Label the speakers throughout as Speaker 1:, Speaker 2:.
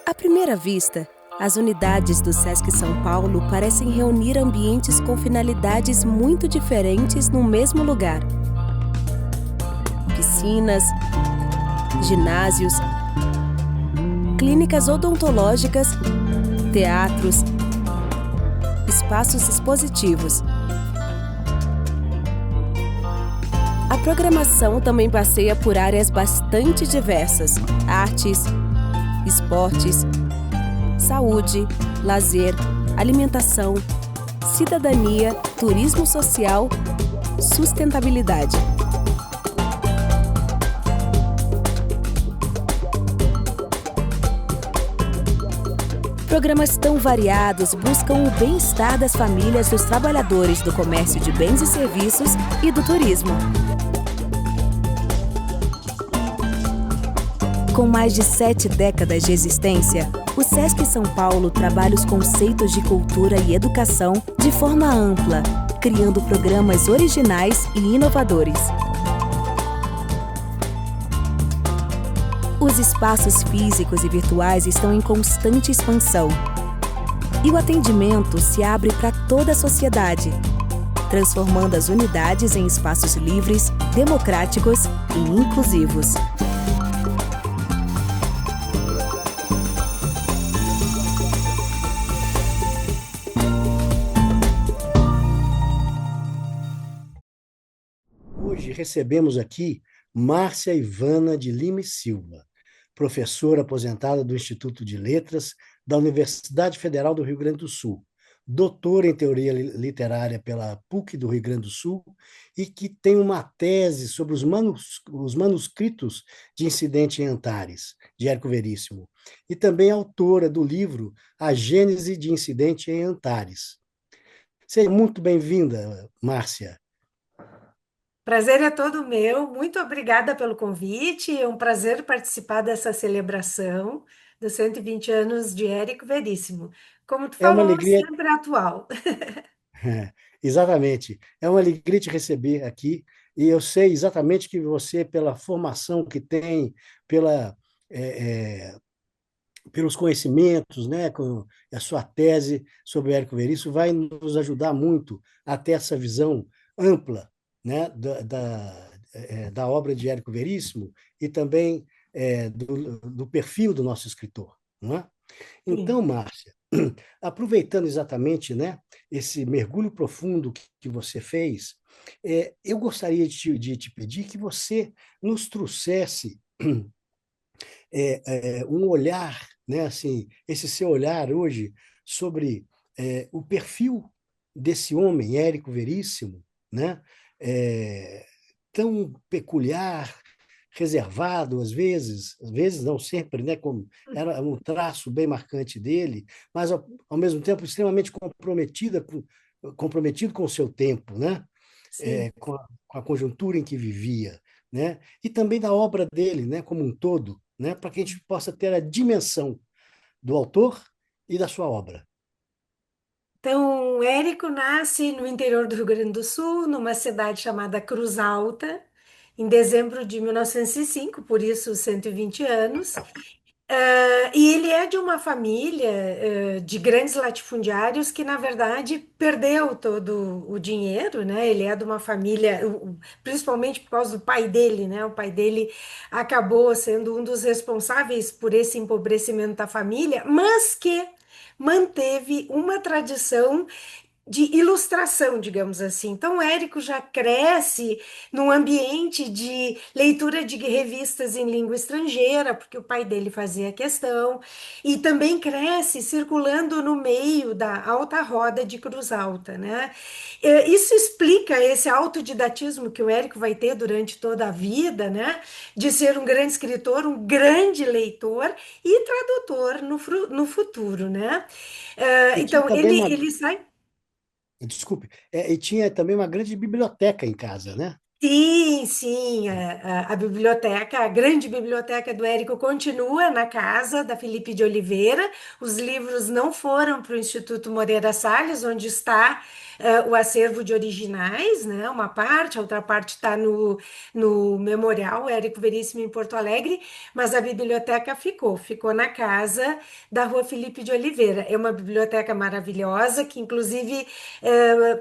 Speaker 1: À primeira vista, as unidades do SESC São Paulo parecem reunir ambientes com finalidades muito diferentes no mesmo lugar. Piscinas, ginásios, clínicas odontológicas, teatros, espaços expositivos. A programação também passeia por áreas bastante diversas: artes, esportes, saúde, lazer, alimentação, cidadania, turismo social, sustentabilidade. Programas tão variados buscam o bem-estar das famílias dos trabalhadores do comércio de bens e serviços e do turismo. Com mais de 7 décadas de existência, o SESC São Paulo trabalha os conceitos de cultura e educação de forma ampla, criando programas originais e inovadores. Os espaços físicos e virtuais estão em constante expansão. E o atendimento se abre para toda a sociedade, transformando as unidades em espaços livres, democráticos e inclusivos.
Speaker 2: Hoje recebemos aqui Márcia Ivana de Lima e Silva, professora aposentada do Instituto de Letras da Universidade Federal do Rio Grande do Sul, doutora em Teoria Literária pela PUC do Rio Grande do Sul e que tem uma tese sobre os manuscritos de Incidente em Antares, de Érico Veríssimo, e também autora do livro A Gênese de Incidente em Antares. Seja muito bem-vinda, Márcia.
Speaker 3: Prazer é todo meu. Muito obrigada pelo convite. É um prazer participar dessa celebração dos 120 anos de Érico Veríssimo. Como tu
Speaker 2: É uma
Speaker 3: falou,
Speaker 2: alegria.
Speaker 3: sempre atual.
Speaker 2: Exatamente. É uma alegria te receber aqui, e eu sei exatamente que você, pela formação que tem, pela, é, é, pelos conhecimentos, né, com a sua tese sobre o Érico Veríssimo, vai nos ajudar muito a ter essa visão ampla, né, da obra de Érico Veríssimo e também do perfil do nosso escritor. Não é? Então,
Speaker 3: Sim.
Speaker 2: Márcia, aproveitando exatamente, né, esse mergulho profundo que você fez, eu gostaria de te pedir que você nos trouxesse um olhar, né, assim, esse seu olhar hoje sobre o perfil desse homem, Érico Veríssimo, né, é, tão peculiar, reservado às vezes não sempre, né, como era um traço bem marcante dele, mas ao mesmo tempo extremamente comprometido com o seu tempo, né,
Speaker 3: Sim.
Speaker 2: com a conjuntura em que vivia, né, e também da obra dele, né, como um todo, né, para que a gente possa ter a dimensão do autor e da sua obra.
Speaker 3: Então, Érico nasce no interior do Rio Grande do Sul, numa cidade chamada Cruz Alta, em dezembro de 1905, por isso 120 anos. E ele é de uma família, de grandes latifundiários que, na verdade, perdeu todo o dinheiro, né? Ele é de uma família, principalmente por causa do pai dele, né? O pai dele acabou sendo um dos responsáveis por esse empobrecimento da família, mas que manteve uma tradição de ilustração, digamos assim. Então, o Érico já cresce num ambiente de leitura de revistas em língua estrangeira, porque o pai dele fazia questão, e também cresce circulando no meio da alta roda de Cruz Alta, né? Isso explica esse autodidatismo que o Érico vai ter durante toda a vida, né? De ser um grande escritor, um grande leitor e tradutor no futuro, né?
Speaker 2: E tinha
Speaker 3: Então,
Speaker 2: também uma,
Speaker 3: ele sai.
Speaker 2: Desculpe. E tinha também uma grande biblioteca em casa, né?
Speaker 3: Sim, sim, a biblioteca, a grande biblioteca do Érico continua na casa da Felipe de Oliveira. Os livros não foram para o Instituto Moreira Salles, onde está o acervo de originais, né? Uma parte, a outra parte está no Memorial Érico Veríssimo em Porto Alegre, mas a biblioteca ficou na casa da Rua Felipe de Oliveira. É uma biblioteca maravilhosa que, inclusive,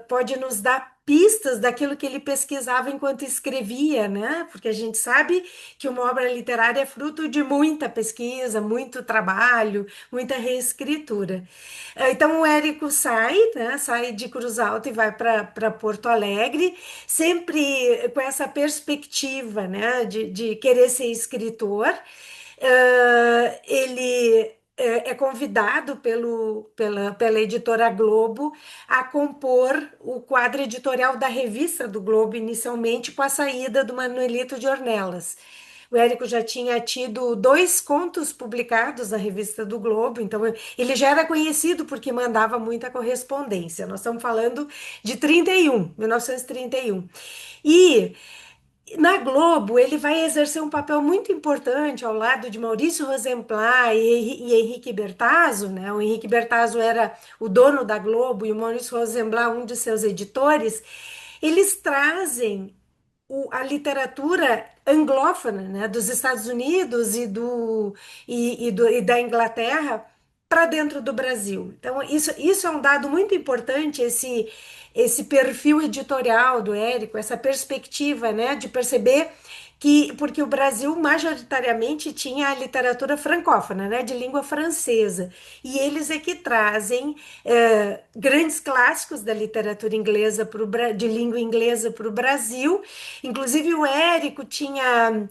Speaker 3: pode nos dar pistas daquilo que ele pesquisava enquanto escrevia, né? Porque a gente sabe que uma obra literária é fruto de muita pesquisa, muito trabalho, muita reescritura. Então o Érico sai, né? Sai de Cruz Alta e vai para Porto Alegre, sempre com essa perspectiva, né? De querer ser escritor. Ele é convidado pela editora Globo a compor o quadro editorial da revista do Globo, inicialmente com a saída do Manuelito de Ornelas. O Érico já tinha tido dois contos publicados na revista do Globo, então ele já era conhecido porque mandava muita correspondência. Nós estamos falando de 1931. E na Globo, ele vai exercer um papel muito importante ao lado de Maurício Rosenblatt e Henrique Bertazzo, né? O Henrique Bertazzo era o dono da Globo e o Maurício Rosenblatt, um de seus editores. Eles trazem a literatura anglófona, né, dos Estados Unidos e da Inglaterra para dentro do Brasil. Então, isso é um dado muito importante, esse perfil editorial do Érico, essa perspectiva, né, de perceber que, porque o Brasil majoritariamente tinha a literatura francófona, né, de língua francesa, e eles é que trazem grandes clássicos da literatura inglesa de língua inglesa para o Brasil. Inclusive o Érico tinha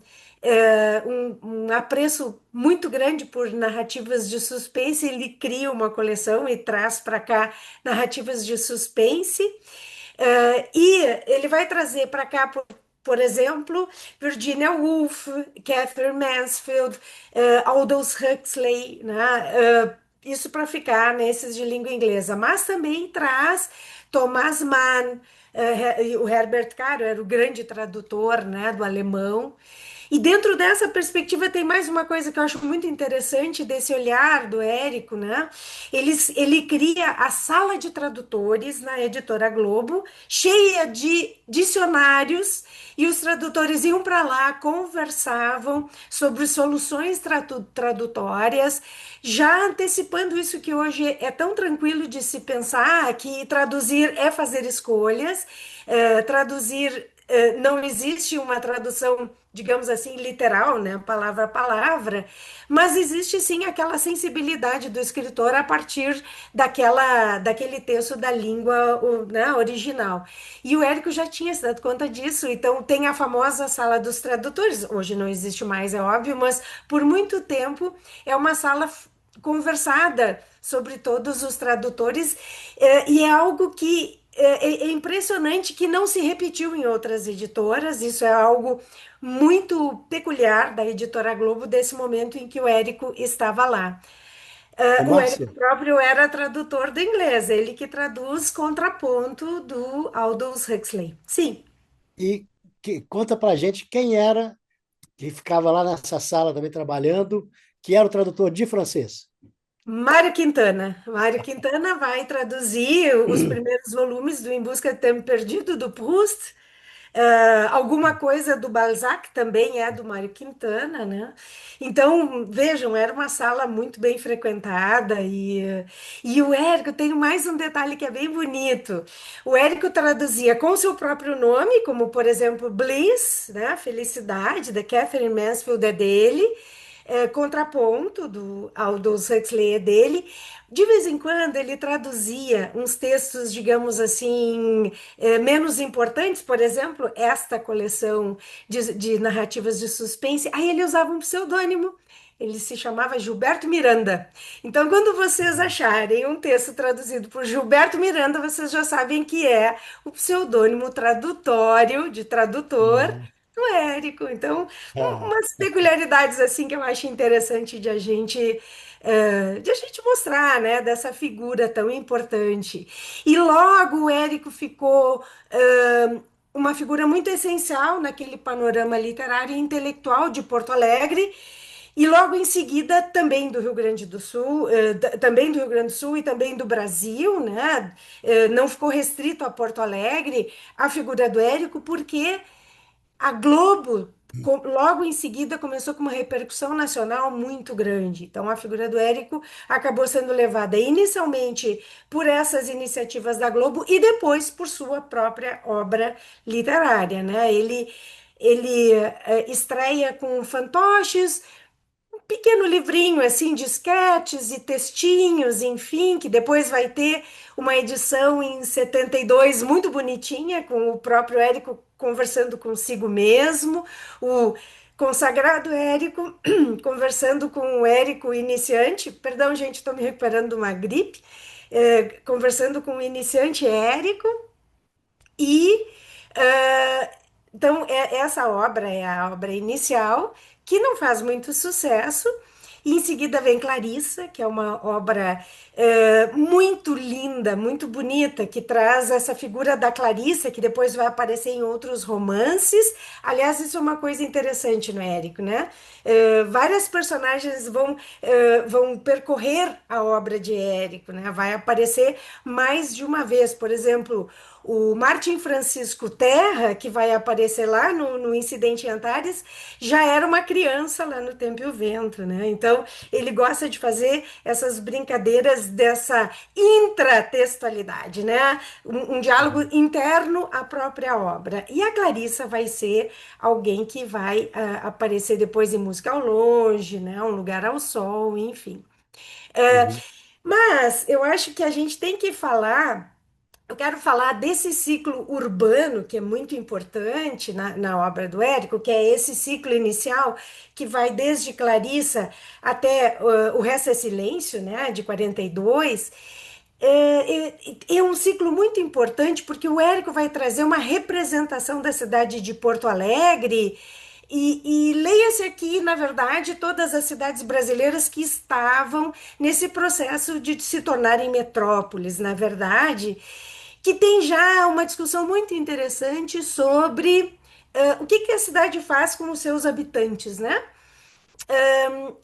Speaker 3: um apreço muito grande por narrativas de suspense. Ele cria uma coleção e traz para cá narrativas de suspense. E ele vai trazer para cá, por exemplo, Virginia Woolf, Catherine Mansfield, Aldous Huxley, né? Isso para ficar nesses de língua inglesa, mas também traz Thomas Mann, o Herbert Caro era o grande tradutor, né, do alemão. E dentro dessa perspectiva tem mais uma coisa que eu acho muito interessante desse olhar do Érico, né? Ele cria a sala de tradutores na editora Globo, cheia de dicionários, e os tradutores iam para lá, conversavam sobre soluções tradutórias, já antecipando isso que hoje é tão tranquilo de se pensar, que traduzir é fazer escolhas, traduzir não existe uma tradução, digamos assim, literal, né, palavra a palavra, mas existe sim aquela sensibilidade do escritor a partir daquele texto da língua, né, original. E o Érico já tinha se dado conta disso, então tem a famosa sala dos tradutores, hoje não existe mais, é óbvio, mas por muito tempo é uma sala conversada sobre todos os tradutores, e é algo que é impressionante que não se repetiu em outras editoras. Isso é algo muito peculiar da editora Globo, desse momento em que o Érico estava lá.
Speaker 2: Ô,
Speaker 3: O Érico
Speaker 2: Márcia,
Speaker 3: próprio era tradutor do inglês, ele que traduz Contraponto do Aldous Huxley. Sim.
Speaker 2: conta pra gente quem era que ficava lá nessa sala também trabalhando, que era o tradutor de francês.
Speaker 3: Mário Quintana. Mário Quintana vai traduzir os primeiros volumes do Em Busca de Tempo Perdido, do Proust. Alguma coisa do Balzac também é do Mário Quintana, né? Então, vejam, era uma sala muito bem frequentada e o Érico tem mais um detalhe que é bem bonito. O Érico traduzia com seu próprio nome, como por exemplo Bliss, né? Felicidade, da Catherine Mansfield é dele. Contraponto do Aldous Huxley é dele. De vez em quando ele traduzia uns textos, digamos assim, menos importantes, por exemplo, esta coleção de narrativas de suspense. Aí ele usava um pseudônimo. Ele se chamava Gilberto Miranda. Então, quando vocês acharem um texto traduzido por Gilberto Miranda, vocês já sabem que é o pseudônimo tradutório de tradutor do Érico. Então,
Speaker 2: Ah,
Speaker 3: umas peculiaridades assim que eu acho interessante de a gente mostrar, né, dessa figura tão importante. E logo o Érico ficou uma figura muito essencial naquele panorama literário e intelectual de Porto Alegre. E logo em seguida, também do Rio Grande do Sul, também do Rio Grande do Sul e também do Brasil, né? Não ficou restrito a Porto Alegre a figura do Érico, porque a Globo, logo em seguida, começou com uma repercussão nacional muito grande. Então, a figura do Érico acabou sendo levada inicialmente por essas iniciativas da Globo e depois por sua própria obra literária, né? Ele estreia com fantoches, pequeno livrinho assim de esquetes e textinhos, enfim, que depois vai ter uma edição em 72 muito bonitinha, com o próprio Érico conversando consigo mesmo, o consagrado Érico conversando com o Érico iniciante, perdão, gente, estou me recuperando de uma gripe, conversando com o iniciante Érico, e ah, então essa obra é a obra inicial, que não faz muito sucesso. E em seguida vem Clarissa, que é uma obra muito linda, muito bonita, que traz essa figura da Clarissa, que depois vai aparecer em outros romances. Aliás, isso é uma coisa interessante no Érico, né? Várias personagens vão percorrer a obra de Érico, né? Vai aparecer mais de uma vez. Por exemplo, o Martim Francisco Terra, que vai aparecer lá no Incidente em Antares, já era uma criança lá no Tempo e o Vento, né? Então, ele gosta de fazer essas brincadeiras dessa intratextualidade, né? Um diálogo interno à própria obra. E a Clarissa vai ser alguém que vai aparecer depois em Música ao Longe, né? Um Lugar ao Sol, enfim. É,
Speaker 2: uhum,
Speaker 3: mas eu acho que a gente tem que falar. Eu quero falar desse ciclo urbano, que é muito importante na obra do Érico, que é esse ciclo inicial, que vai desde Clarissa até O Resto é Silêncio, né, de 42. É um ciclo muito importante, porque o Érico vai trazer uma representação da cidade de Porto Alegre. E leia-se aqui, na verdade, todas as cidades brasileiras que estavam nesse processo de se tornarem metrópoles, na verdade, que tem já uma discussão muito interessante sobre o que que a cidade faz com os seus habitantes, né?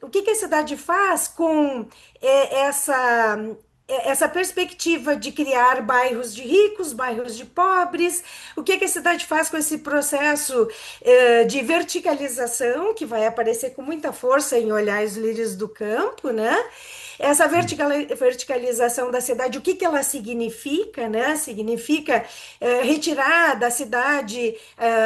Speaker 3: O que que a cidade faz com essa essa perspectiva de criar bairros de ricos, bairros de pobres? O que que a cidade faz com esse processo de verticalização que vai aparecer com muita força em Olhar os Lírios do Campo, né? Essa verticalização da cidade, o que que ela significa, né? Significa retirar da cidade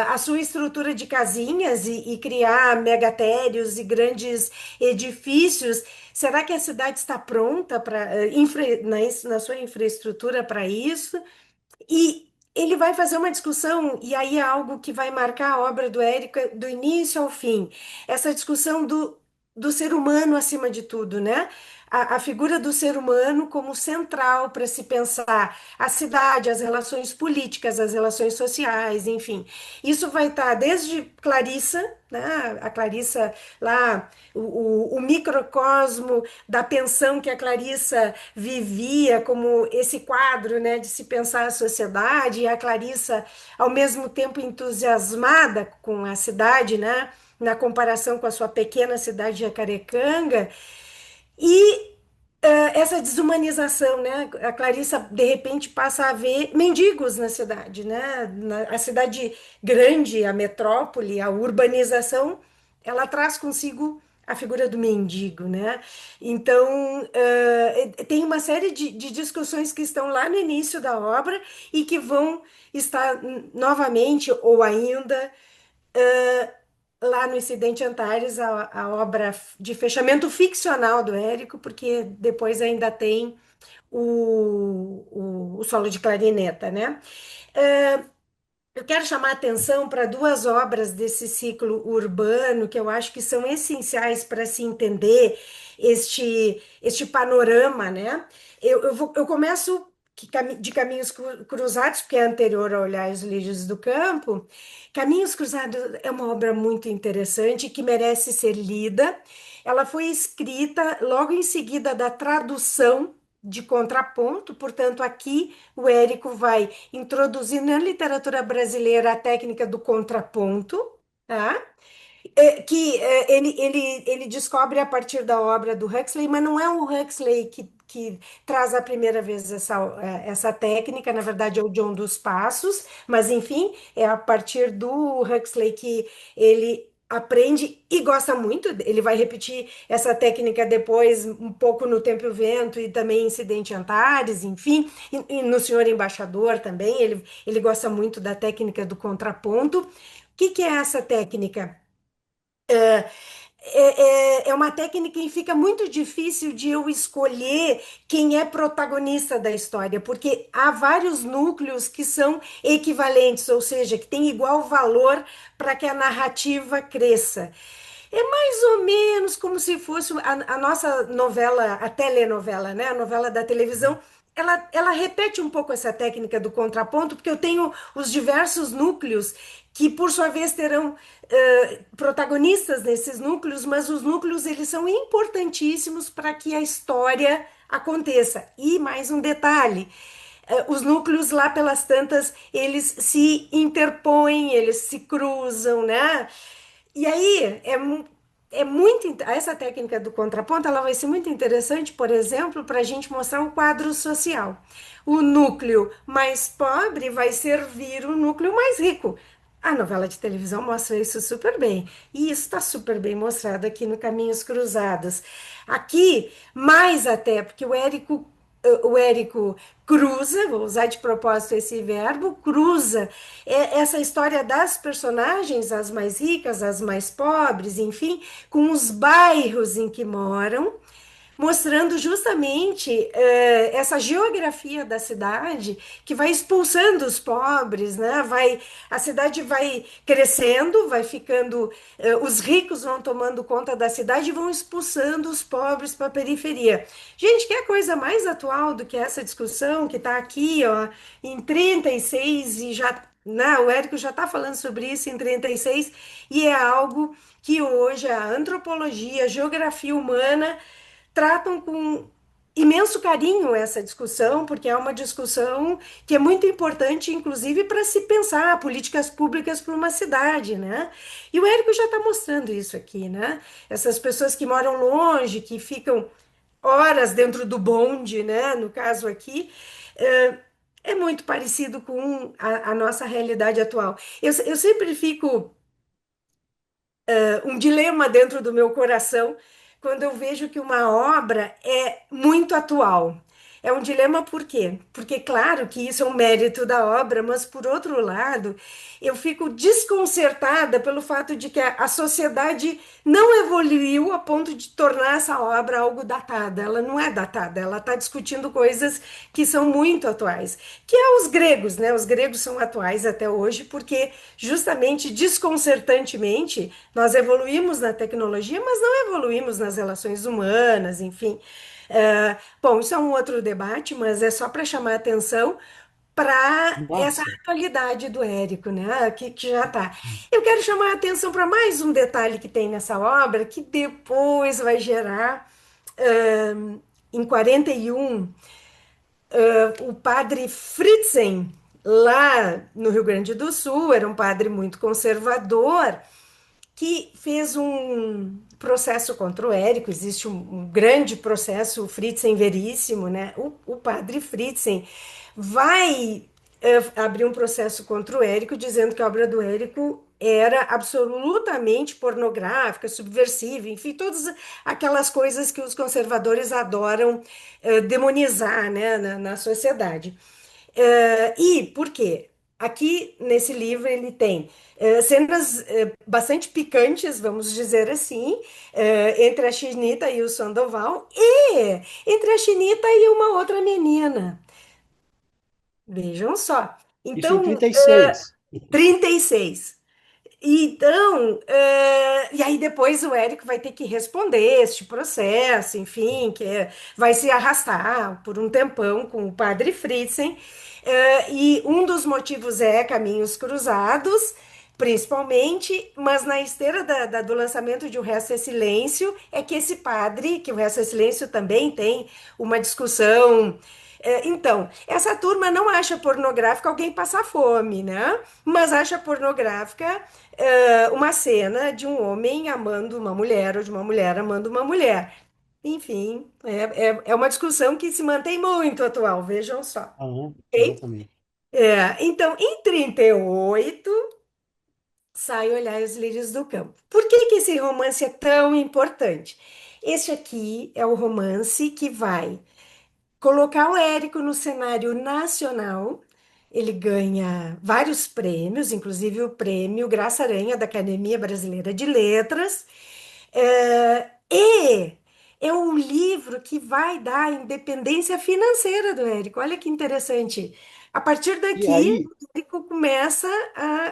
Speaker 3: a sua estrutura de casinhas e criar megatérios e grandes edifícios. Será que a cidade está pronta na sua infraestrutura para isso? E ele vai fazer uma discussão, e aí é algo que vai marcar a obra do Érico do início ao fim. Essa discussão do ser humano acima de tudo, né? A figura do ser humano como central para se pensar a cidade, as relações políticas, as relações sociais, enfim. Isso vai estar desde Clarissa, né? A Clarissa lá, o microcosmo da tensão que a Clarissa vivia como esse quadro, né, de se pensar a sociedade, e a Clarissa, ao mesmo tempo entusiasmada com a cidade, né, na comparação com a sua pequena cidade de Jacarecanga, e essa desumanização, né? A Clarissa, de repente, passa a ver mendigos na cidade, né? A cidade grande, a metrópole, a urbanização, ela traz consigo a figura do mendigo, né? Então, tem uma série de discussões que estão lá no início da obra e que vão estar novamente ou ainda lá no Incidente Antares, a obra de fechamento ficcional do Érico, porque depois ainda tem o solo de clarineta, né? Eu quero chamar a atenção para duas obras desse ciclo urbano que eu acho que são essenciais para se entender este panorama, né? Eu começo de Caminhos Cruzados, porque é anterior a Olhar os Lírios do Campo. Caminhos Cruzados é uma obra muito interessante que merece ser lida. Ela foi escrita logo em seguida da tradução de Contraponto, portanto, aqui o Érico vai introduzir na literatura brasileira a técnica do contraponto, tá? Ele descobre a partir da obra do Huxley, mas não é o Huxley que traz a primeira vez essa técnica, na verdade é o John dos Passos, mas enfim, é a partir do Huxley que ele aprende e gosta muito, ele vai repetir essa técnica depois, um pouco no Tempo e o Vento e também em Incidente Antares, enfim, e no Senhor Embaixador também, ele gosta muito da técnica do contraponto. O que é essa técnica? É uma técnica que fica muito difícil de eu escolher quem é protagonista da história, porque há vários núcleos que são equivalentes, ou seja, que têm igual valor para que a narrativa cresça. É mais ou menos como se fosse a nossa novela, a telenovela, né? A novela da televisão. Ela repete um pouco essa técnica do contraponto, porque eu tenho os diversos núcleos que, por sua vez, terão protagonistas nesses núcleos, mas os núcleos eles são importantíssimos para que a história aconteça. E mais um detalhe, os núcleos lá pelas tantas, eles se interpõem, eles se cruzam, né? E aí é muito essa técnica do contraponto, ela vai ser muito interessante, por exemplo, para a gente mostrar um quadro social. O núcleo mais pobre vai servir o núcleo mais rico. A novela de televisão mostra isso super bem. E isso está super bem mostrado aqui no Caminhos Cruzados. Aqui, mais até, porque o Érico cruza, vou usar de propósito esse verbo, cruza essa história das personagens, as mais ricas, as mais pobres, enfim, com os bairros em que moram, mostrando justamente essa geografia da cidade que vai expulsando os pobres, né? A cidade vai crescendo, vai ficando, os ricos vão tomando conta da cidade e vão expulsando os pobres para a periferia. Gente, que coisa mais atual do que essa discussão que está aqui, ó, em 36 e já, né, o Érico já está falando sobre isso em 36 e é algo que hoje a antropologia, a geografia humana tratam com imenso carinho essa discussão, porque é uma discussão que é muito importante, inclusive, para se pensar políticas públicas para uma cidade, né? E o Érico já está mostrando isso aqui, né? Essas pessoas que moram longe, que ficam horas dentro do bonde, né? No caso aqui, é muito parecido com a nossa realidade atual. Eu sempre fico um dilema dentro do meu coração quando eu vejo que uma obra é muito atual. É um dilema por quê? Porque, claro, que isso é um mérito da obra, mas, por outro lado, eu fico desconcertada pelo fato de que a sociedade não evoluiu a ponto de tornar essa obra algo datada. Ela não é datada, ela está discutindo coisas que são muito atuais, que é os gregos, né? Os gregos são atuais até hoje, porque, justamente, desconcertantemente, nós evoluímos na tecnologia, mas não evoluímos nas relações humanas, enfim. Bom, isso é um outro debate, mas é só para chamar a atenção para essa
Speaker 2: Márcia,
Speaker 3: atualidade do Érico, né? Que já está. Eu quero chamar a atenção para mais um detalhe que tem nessa obra, que depois vai gerar, em 41, o padre Fritzen, lá no Rio Grande do Sul, era um padre muito conservador, que fez um processo contra o Érico. Existe um grande processo, o Fritzen Veríssimo, né? O padre Fritzen vai abrir um processo contra o Érico, dizendo que a obra do Érico era absolutamente pornográfica, subversiva, enfim, todas aquelas coisas que os conservadores adoram demonizar, né, na sociedade. E por quê? Aqui nesse livro ele tem cenas bastante picantes, vamos dizer assim, entre a Chinita e o Sandoval, e entre a Chinita e uma outra menina. Vejam só.
Speaker 2: isso em
Speaker 3: Então,
Speaker 2: 36.
Speaker 3: 36. Então, e aí depois o Érico vai ter que responder este processo, enfim, vai se arrastar por um tempão com o padre Fritzen. E um dos motivos é Caminhos Cruzados, principalmente, mas na esteira do lançamento de O Resto é Silêncio, é que esse padre, que O Resto é Silêncio também tem uma discussão. Então, essa turma não acha pornográfico alguém passar fome, né? Mas acha pornográfica uma cena de um homem amando uma mulher ou de uma mulher amando uma mulher. Enfim, é uma discussão que se mantém muito atual, vejam só.
Speaker 2: Aham,
Speaker 3: Ok?
Speaker 2: exatamente.
Speaker 3: Então, em 38 sai Olhar os Lírios do Campo. Por que que esse romance é tão importante? Este aqui é o romance que vai colocar o Érico no cenário nacional. Ele ganha vários prêmios, inclusive o prêmio Graça Aranha da Academia Brasileira de Letras. E é um livro que vai dar a independência financeira do Érico. Olha que interessante. A partir
Speaker 2: E
Speaker 3: daqui,
Speaker 2: aí,
Speaker 3: o Érico começa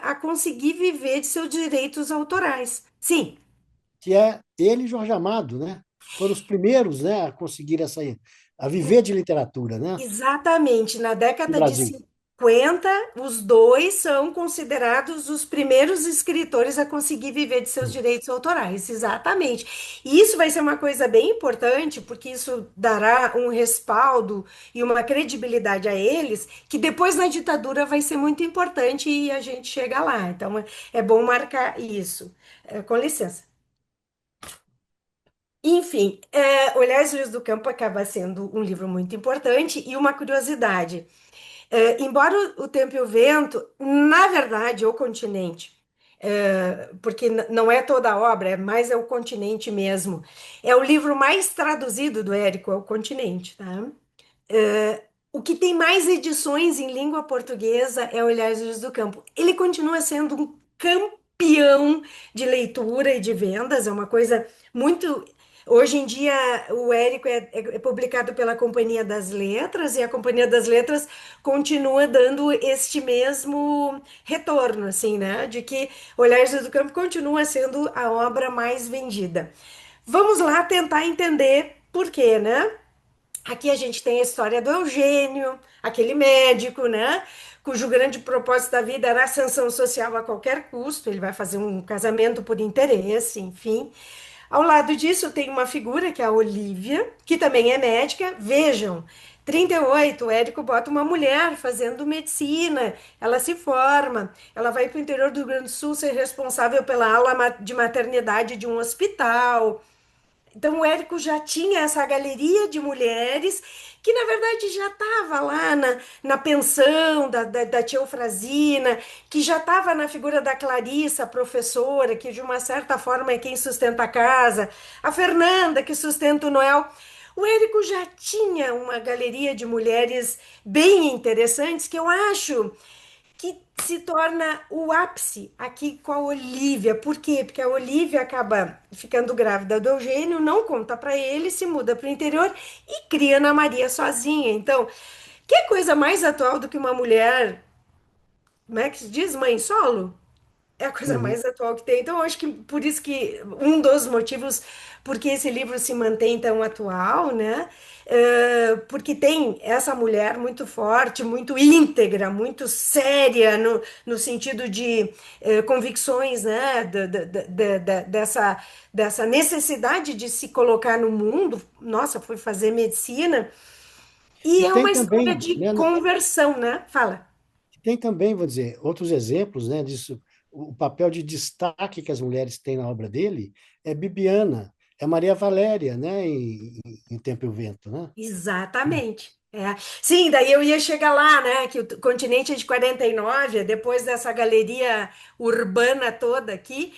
Speaker 3: a conseguir viver de seus direitos autorais. Sim.
Speaker 2: que é ele e Jorge Amado, né? Foram os primeiros, né, a conseguir essa, a viver de literatura, né?
Speaker 3: Exatamente. Na
Speaker 2: No
Speaker 3: década de
Speaker 2: Brasil.
Speaker 3: 50, os dois são considerados os primeiros escritores a conseguir viver de seus direitos autorais. Exatamente. E isso vai ser uma coisa bem importante, porque isso dará um respaldo e uma credibilidade a eles, que depois na ditadura vai ser muito importante e a gente chega lá. Então é bom marcar isso. Com licença. Enfim, Olhares Livres do Campo acaba sendo um livro muito importante e uma curiosidade. Embora o Tempo e o Vento, na verdade, o Continente, porque não é toda a obra, mas é o Continente mesmo. É o livro mais traduzido do Érico, é o Continente, tá? O que tem mais edições em língua portuguesa é Olhares do Campo. Ele continua sendo um campeão de leitura e de vendas, é uma coisa muito. Hoje em dia, o Érico é publicado pela Companhia das Letras e a Companhia das Letras continua dando este mesmo retorno, assim, né? De que Olhares do Campo continua sendo a obra mais vendida. Vamos lá tentar entender por quê, né? Aqui a gente tem a história do Eugênio, aquele médico, né? Cujo grande propósito da vida era a ascensão social a qualquer custo. Ele vai fazer um casamento por interesse, enfim. Ao lado disso, tem uma figura que é a Olívia, que também é médica. Vejam, 38, o Érico bota uma mulher fazendo medicina, ela se forma, ela vai para o interior do Rio Grande do Sul ser responsável pela de maternidade de um hospital. Então, o Érico já tinha essa galeria de mulheres que, na verdade, já estava lá na pensão da tia Eufrazina, que já estava na figura da Clarissa, a professora, que de uma certa forma é quem sustenta a casa, a Fernanda, que sustenta o Noel. O Érico já tinha uma galeria de mulheres bem interessantes que eu acho que se torna o ápice aqui com a Olivia. Por quê? Porque a Olivia acaba ficando grávida do Eugênio, não conta para ele, se muda para o interior e cria Ana Maria sozinha. Então, que coisa mais atual do que uma mulher, como é que se diz, mãe solo? É a coisa
Speaker 2: Uhum.
Speaker 3: mais atual que tem. Então, eu acho que por isso que um dos motivos porque esse livro se mantém tão atual, né? Porque tem essa mulher muito forte, muito íntegra, muito séria no sentido de convicções, né? Dessa necessidade de se colocar no mundo. Nossa, foi fazer medicina. E
Speaker 2: E
Speaker 3: é
Speaker 2: tem
Speaker 3: uma história
Speaker 2: também,
Speaker 3: de
Speaker 2: né,
Speaker 3: conversão, né? Fala.
Speaker 2: tem também, vou dizer, outros exemplos, né, disso. O papel de destaque que as mulheres têm na obra dele é Bibiana, é Maria Valéria, né, em Tempo e o Vento, né?
Speaker 3: Exatamente. Sim, daí eu ia chegar lá, né? Que o continente é de 49, depois dessa galeria urbana toda aqui.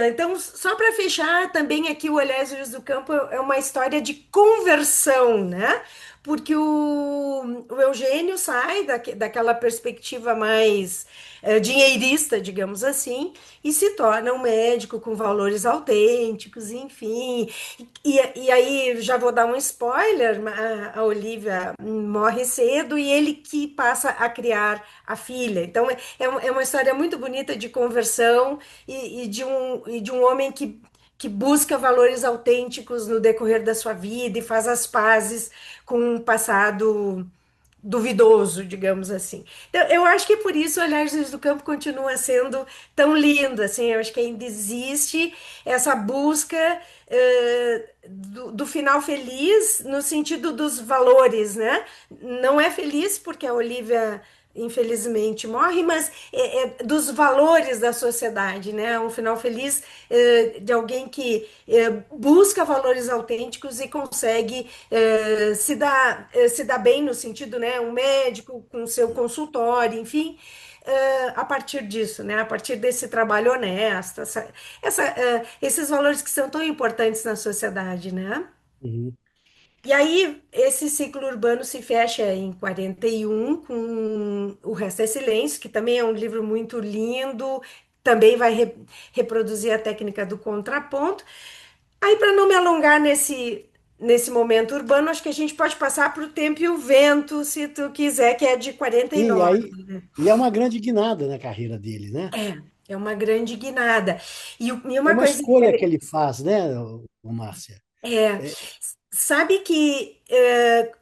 Speaker 3: Então, só para fechar, também aqui o Olhares do Campo é uma história de conversão, né? porque o Eugênio sai daquela perspectiva mais dinheirista, digamos assim, e se torna um médico com valores autênticos, enfim. E aí, já vou dar um spoiler: a Olivia morre cedo e ele que passa a criar a filha. Então, é uma história muito bonita de conversão e de um homem que busca valores autênticos no decorrer da sua vida e faz as pazes com um passado duvidoso, digamos assim. Então, eu acho que por isso Olhares do Campo continua sendo tão lindo, assim, eu acho que ainda existe essa busca do final feliz no sentido dos valores, né? Não é feliz porque a Olivia infelizmente morre, mas é dos valores da sociedade, né? Um final feliz de alguém que busca valores autênticos e consegue se dar bem no sentido, né? Um médico com seu consultório, enfim, a partir disso, né? A partir desse trabalho honesto, esses valores que são tão importantes na sociedade, né?
Speaker 2: Uhum.
Speaker 3: E aí, esse ciclo urbano se fecha em 41 com O Resto é Silêncio, que também é um livro muito lindo, também vai reproduzir a técnica do contraponto. Aí, para não me alongar nesse momento urbano, acho que a gente pode passar para o Tempo e o Vento, se tu quiser, que é de
Speaker 2: E
Speaker 3: 49.
Speaker 2: aí, e é uma grande guinada na carreira dele, né?
Speaker 3: É uma grande guinada. E
Speaker 2: É
Speaker 3: uma
Speaker 2: uma
Speaker 3: coisa
Speaker 2: escolha que ele faz, né, Márcia?
Speaker 3: é,
Speaker 2: É,
Speaker 3: sabe que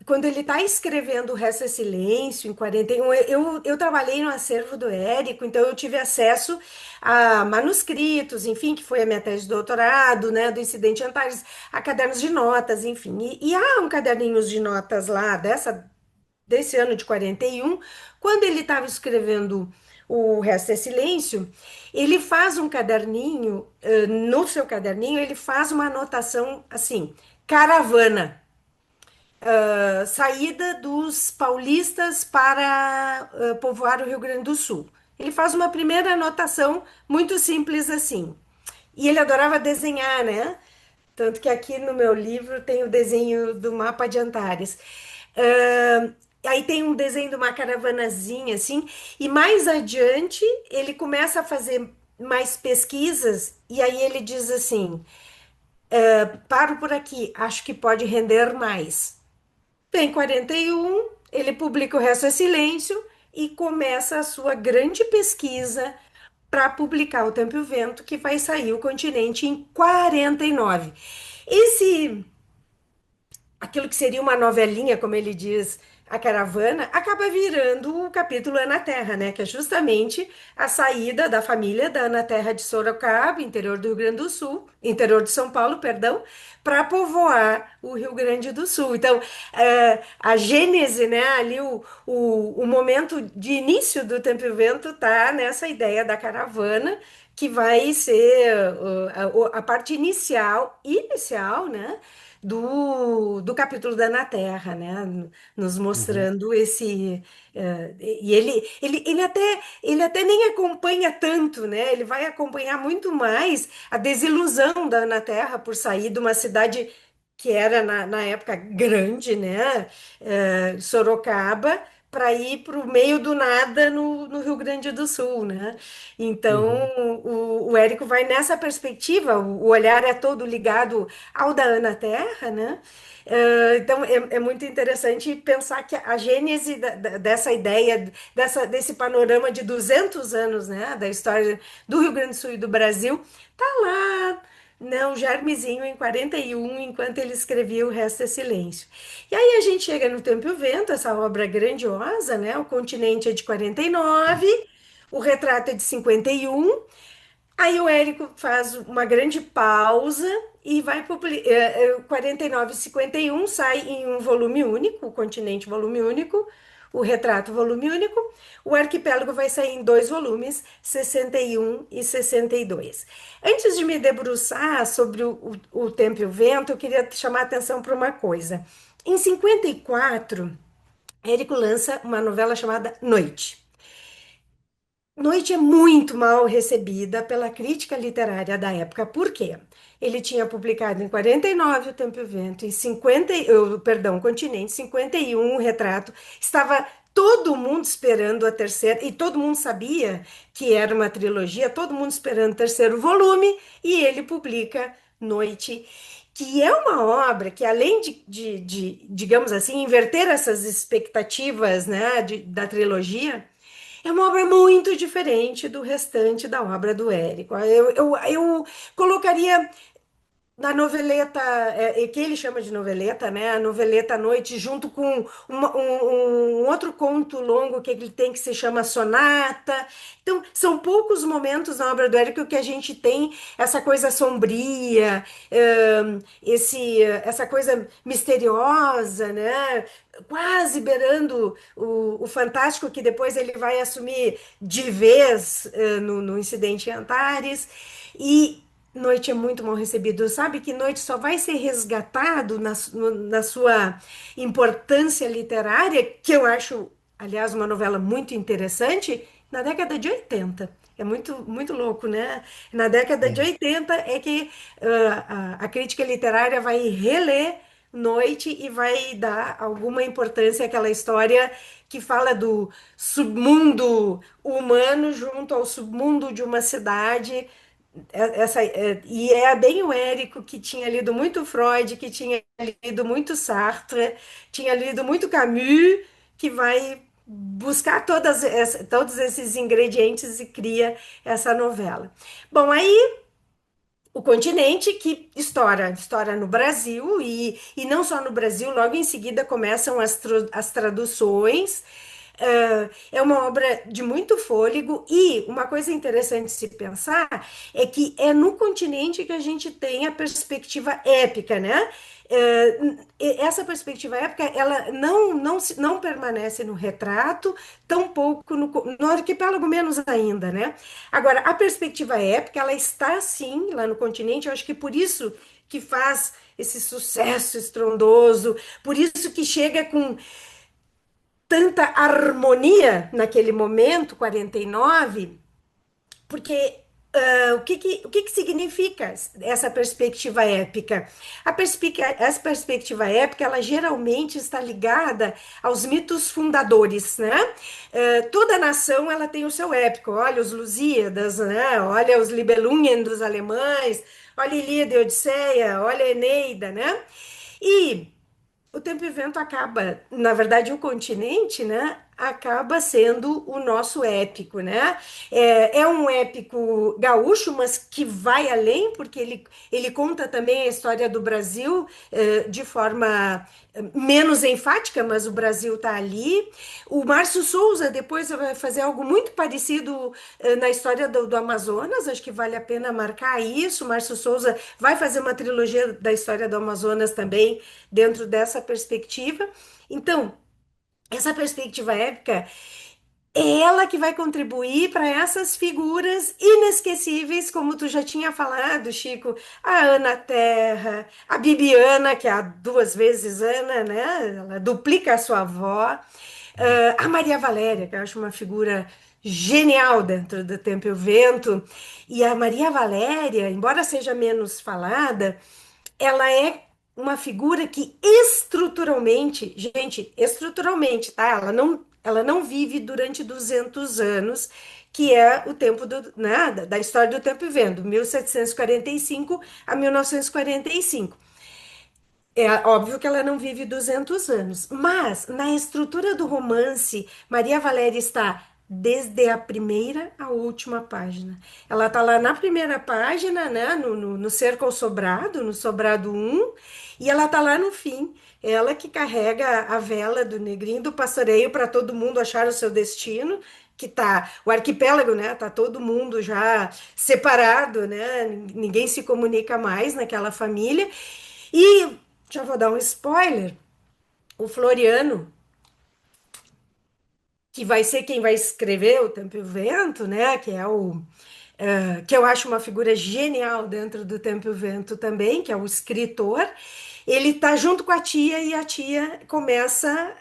Speaker 3: quando ele está escrevendo O Resto é Silêncio, em 41, eu trabalhei no acervo do Érico, então eu tive acesso a manuscritos, enfim, que foi a minha tese de doutorado, né, do Incidente Antares, a cadernos de notas, enfim. E há um caderninhos de notas lá, desse ano de 41, quando ele estava escrevendo O Resto é Silêncio, ele faz um caderninho, no seu caderninho, ele faz uma anotação assim: caravana, saída dos paulistas para povoar o Rio Grande do Sul. Ele faz uma primeira anotação muito simples assim. E ele adorava desenhar, né? Tanto que aqui no meu livro tem o desenho do mapa de Antares. Ahn, Aí tem um desenho de uma caravanazinha, assim, e mais adiante ele começa a fazer mais pesquisas, e aí ele diz assim: paro por aqui, acho que pode render mais. Tem 41, ele publica O Resto é Silêncio e começa a sua grande pesquisa para publicar O Tempo e o Vento, que vai sair o Continente em 49. Esse aquilo que seria uma novelinha, como ele diz, A Caravana, acaba virando o capítulo Ana Terra, né? Que é justamente a saída da família da Ana Terra de Sorocaba, interior do Rio Grande do Sul, interior de São Paulo, perdão, para povoar o Rio Grande do Sul. Então, a gênese, né? Ali o momento de início do Tempo e o Vento tá nessa ideia da caravana, que vai ser a parte inicial, né? Do capítulo da Na Terra, né? Nos
Speaker 2: uhum,
Speaker 3: mostrando esse. E ele até nem acompanha tanto, né? Ele vai acompanhar muito mais a desilusão da Na Terra por sair de uma cidade que era, na época, grande, né? Sorocaba. Para ir para o meio do nada no Rio Grande do Sul, né? Então,
Speaker 2: uhum,
Speaker 3: o Érico vai nessa perspectiva, o olhar é todo ligado ao da Ana Terra, né? Então é muito interessante pensar que a gênese dessa ideia, desse panorama de 200 anos, né, da história do Rio Grande do Sul e do Brasil, tá lá, né, o germezinho em 41, enquanto ele escrevia O Resto é Silêncio. E aí a gente chega no Tempo e o Vento, essa obra grandiosa, né? O Continente é de 49, o Retrato é de 51. Aí o Érico faz uma grande pausa e vai publicar. 49 e 51 sai em um volume único, o Continente volume único, o Retrato volume único. O Arquipélago vai sair em dois volumes, 61 e 62. Antes de me debruçar sobre o Tempo e o Vento, eu queria chamar a atenção para uma coisa. Em 54, Érico lança uma novela chamada Noite. Noite é muito mal recebida pela crítica literária da época. Por quê? Ele tinha publicado em 49 O Tempo e o Vento, em 50, perdão, Continente, 51 o Retrato. Estava todo mundo esperando a terceira, e todo mundo sabia que era uma trilogia, todo mundo esperando o terceiro volume, e ele publica Noite, que é uma obra que, além digamos assim, inverter essas expectativas, né, da trilogia, é uma obra muito diferente do restante da obra do Érico. Eu colocaria na noveleta, que ele chama de noveleta, né? A noveleta à noite, junto com um outro conto longo que ele tem que se chama Sonata. Então, são poucos momentos na obra do Érico que a gente tem essa coisa sombria, essa coisa misteriosa, né? Quase beirando o fantástico, que depois ele vai assumir de vez, no incidente em Antares. E Noite é muito mal recebido. Sabe que Noite só vai ser resgatado na sua importância literária, que eu acho, aliás, uma novela muito interessante, na década de 80. É muito, muito louco, né? Na década de
Speaker 2: É,
Speaker 3: 80 é que a crítica literária vai reler Noite e vai dar alguma importância àquela história que fala do submundo humano junto ao submundo de uma cidade. E é bem o Érico, que tinha lido muito Freud, que tinha lido muito Sartre, tinha lido muito Camus, que vai buscar todos esses ingredientes e cria essa novela. Bom, aí o Continente, que estoura no Brasil, e não só no Brasil, logo em seguida começam as traduções. É uma obra de muito fôlego, e uma coisa interessante de se pensar é que é no Continente que a gente tem a perspectiva épica, né? Essa perspectiva épica, ela não permanece no Retrato, tampouco no Arquipélago, menos ainda, né? Agora, a perspectiva épica, ela está sim lá no Continente. Eu acho que por isso que faz esse sucesso estrondoso, por isso que chega com tanta harmonia naquele momento, 49, porque o que que significa essa perspectiva épica? Essa perspectiva épica, ela geralmente está ligada aos mitos fundadores, né? Toda nação, ela tem o seu épico. Olha os Lusíadas, né? Olha os Nibelungen dos alemães, olha Ilíada e Odisseia, olha a Eneida, né? E o Tempo e Vento acaba, na verdade, o Continente, né, acaba sendo o nosso épico, né? É um épico gaúcho, mas que vai além, porque ele conta também a história do Brasil, de forma menos enfática, mas o Brasil está ali. O Márcio Souza depois vai fazer algo muito parecido, na história do Amazonas, acho que vale a pena marcar isso. O Márcio Souza vai fazer uma trilogia da história do Amazonas também, dentro dessa perspectiva. Então, essa perspectiva épica é ela que vai contribuir para essas figuras inesquecíveis, como tu já tinha falado, Chico, a Ana Terra, a Bibiana, que é a duas vezes Ana, né? Ela duplica a sua avó, a Maria Valéria, que eu acho uma figura genial dentro do Tempo e o Vento. E a Maria Valéria, embora seja menos falada, ela é uma figura que estruturalmente, gente, estruturalmente, tá? Ela não vive durante 200 anos, que é o tempo né, da história do Tempo e Vento, 1745 a 1945. É óbvio que ela não vive 200 anos, mas na estrutura do romance, Maria Valéria está desde a primeira à última página. Ela está lá na primeira página, né, no cerco ao sobrado, no sobrado um, e ela está lá no fim. Ela que carrega a vela do negrinho do pastoreio para todo mundo achar o seu destino, que tá o arquipélago, né? Tá todo mundo já separado, né? Ninguém se comunica mais naquela família. E já vou dar um spoiler: o Floriano, que vai ser quem vai escrever O Tempo e o Vento, né? Que eu acho uma figura genial dentro do Tempo e o Vento também, que é o escritor. Ele tá junto com a tia, e a tia começa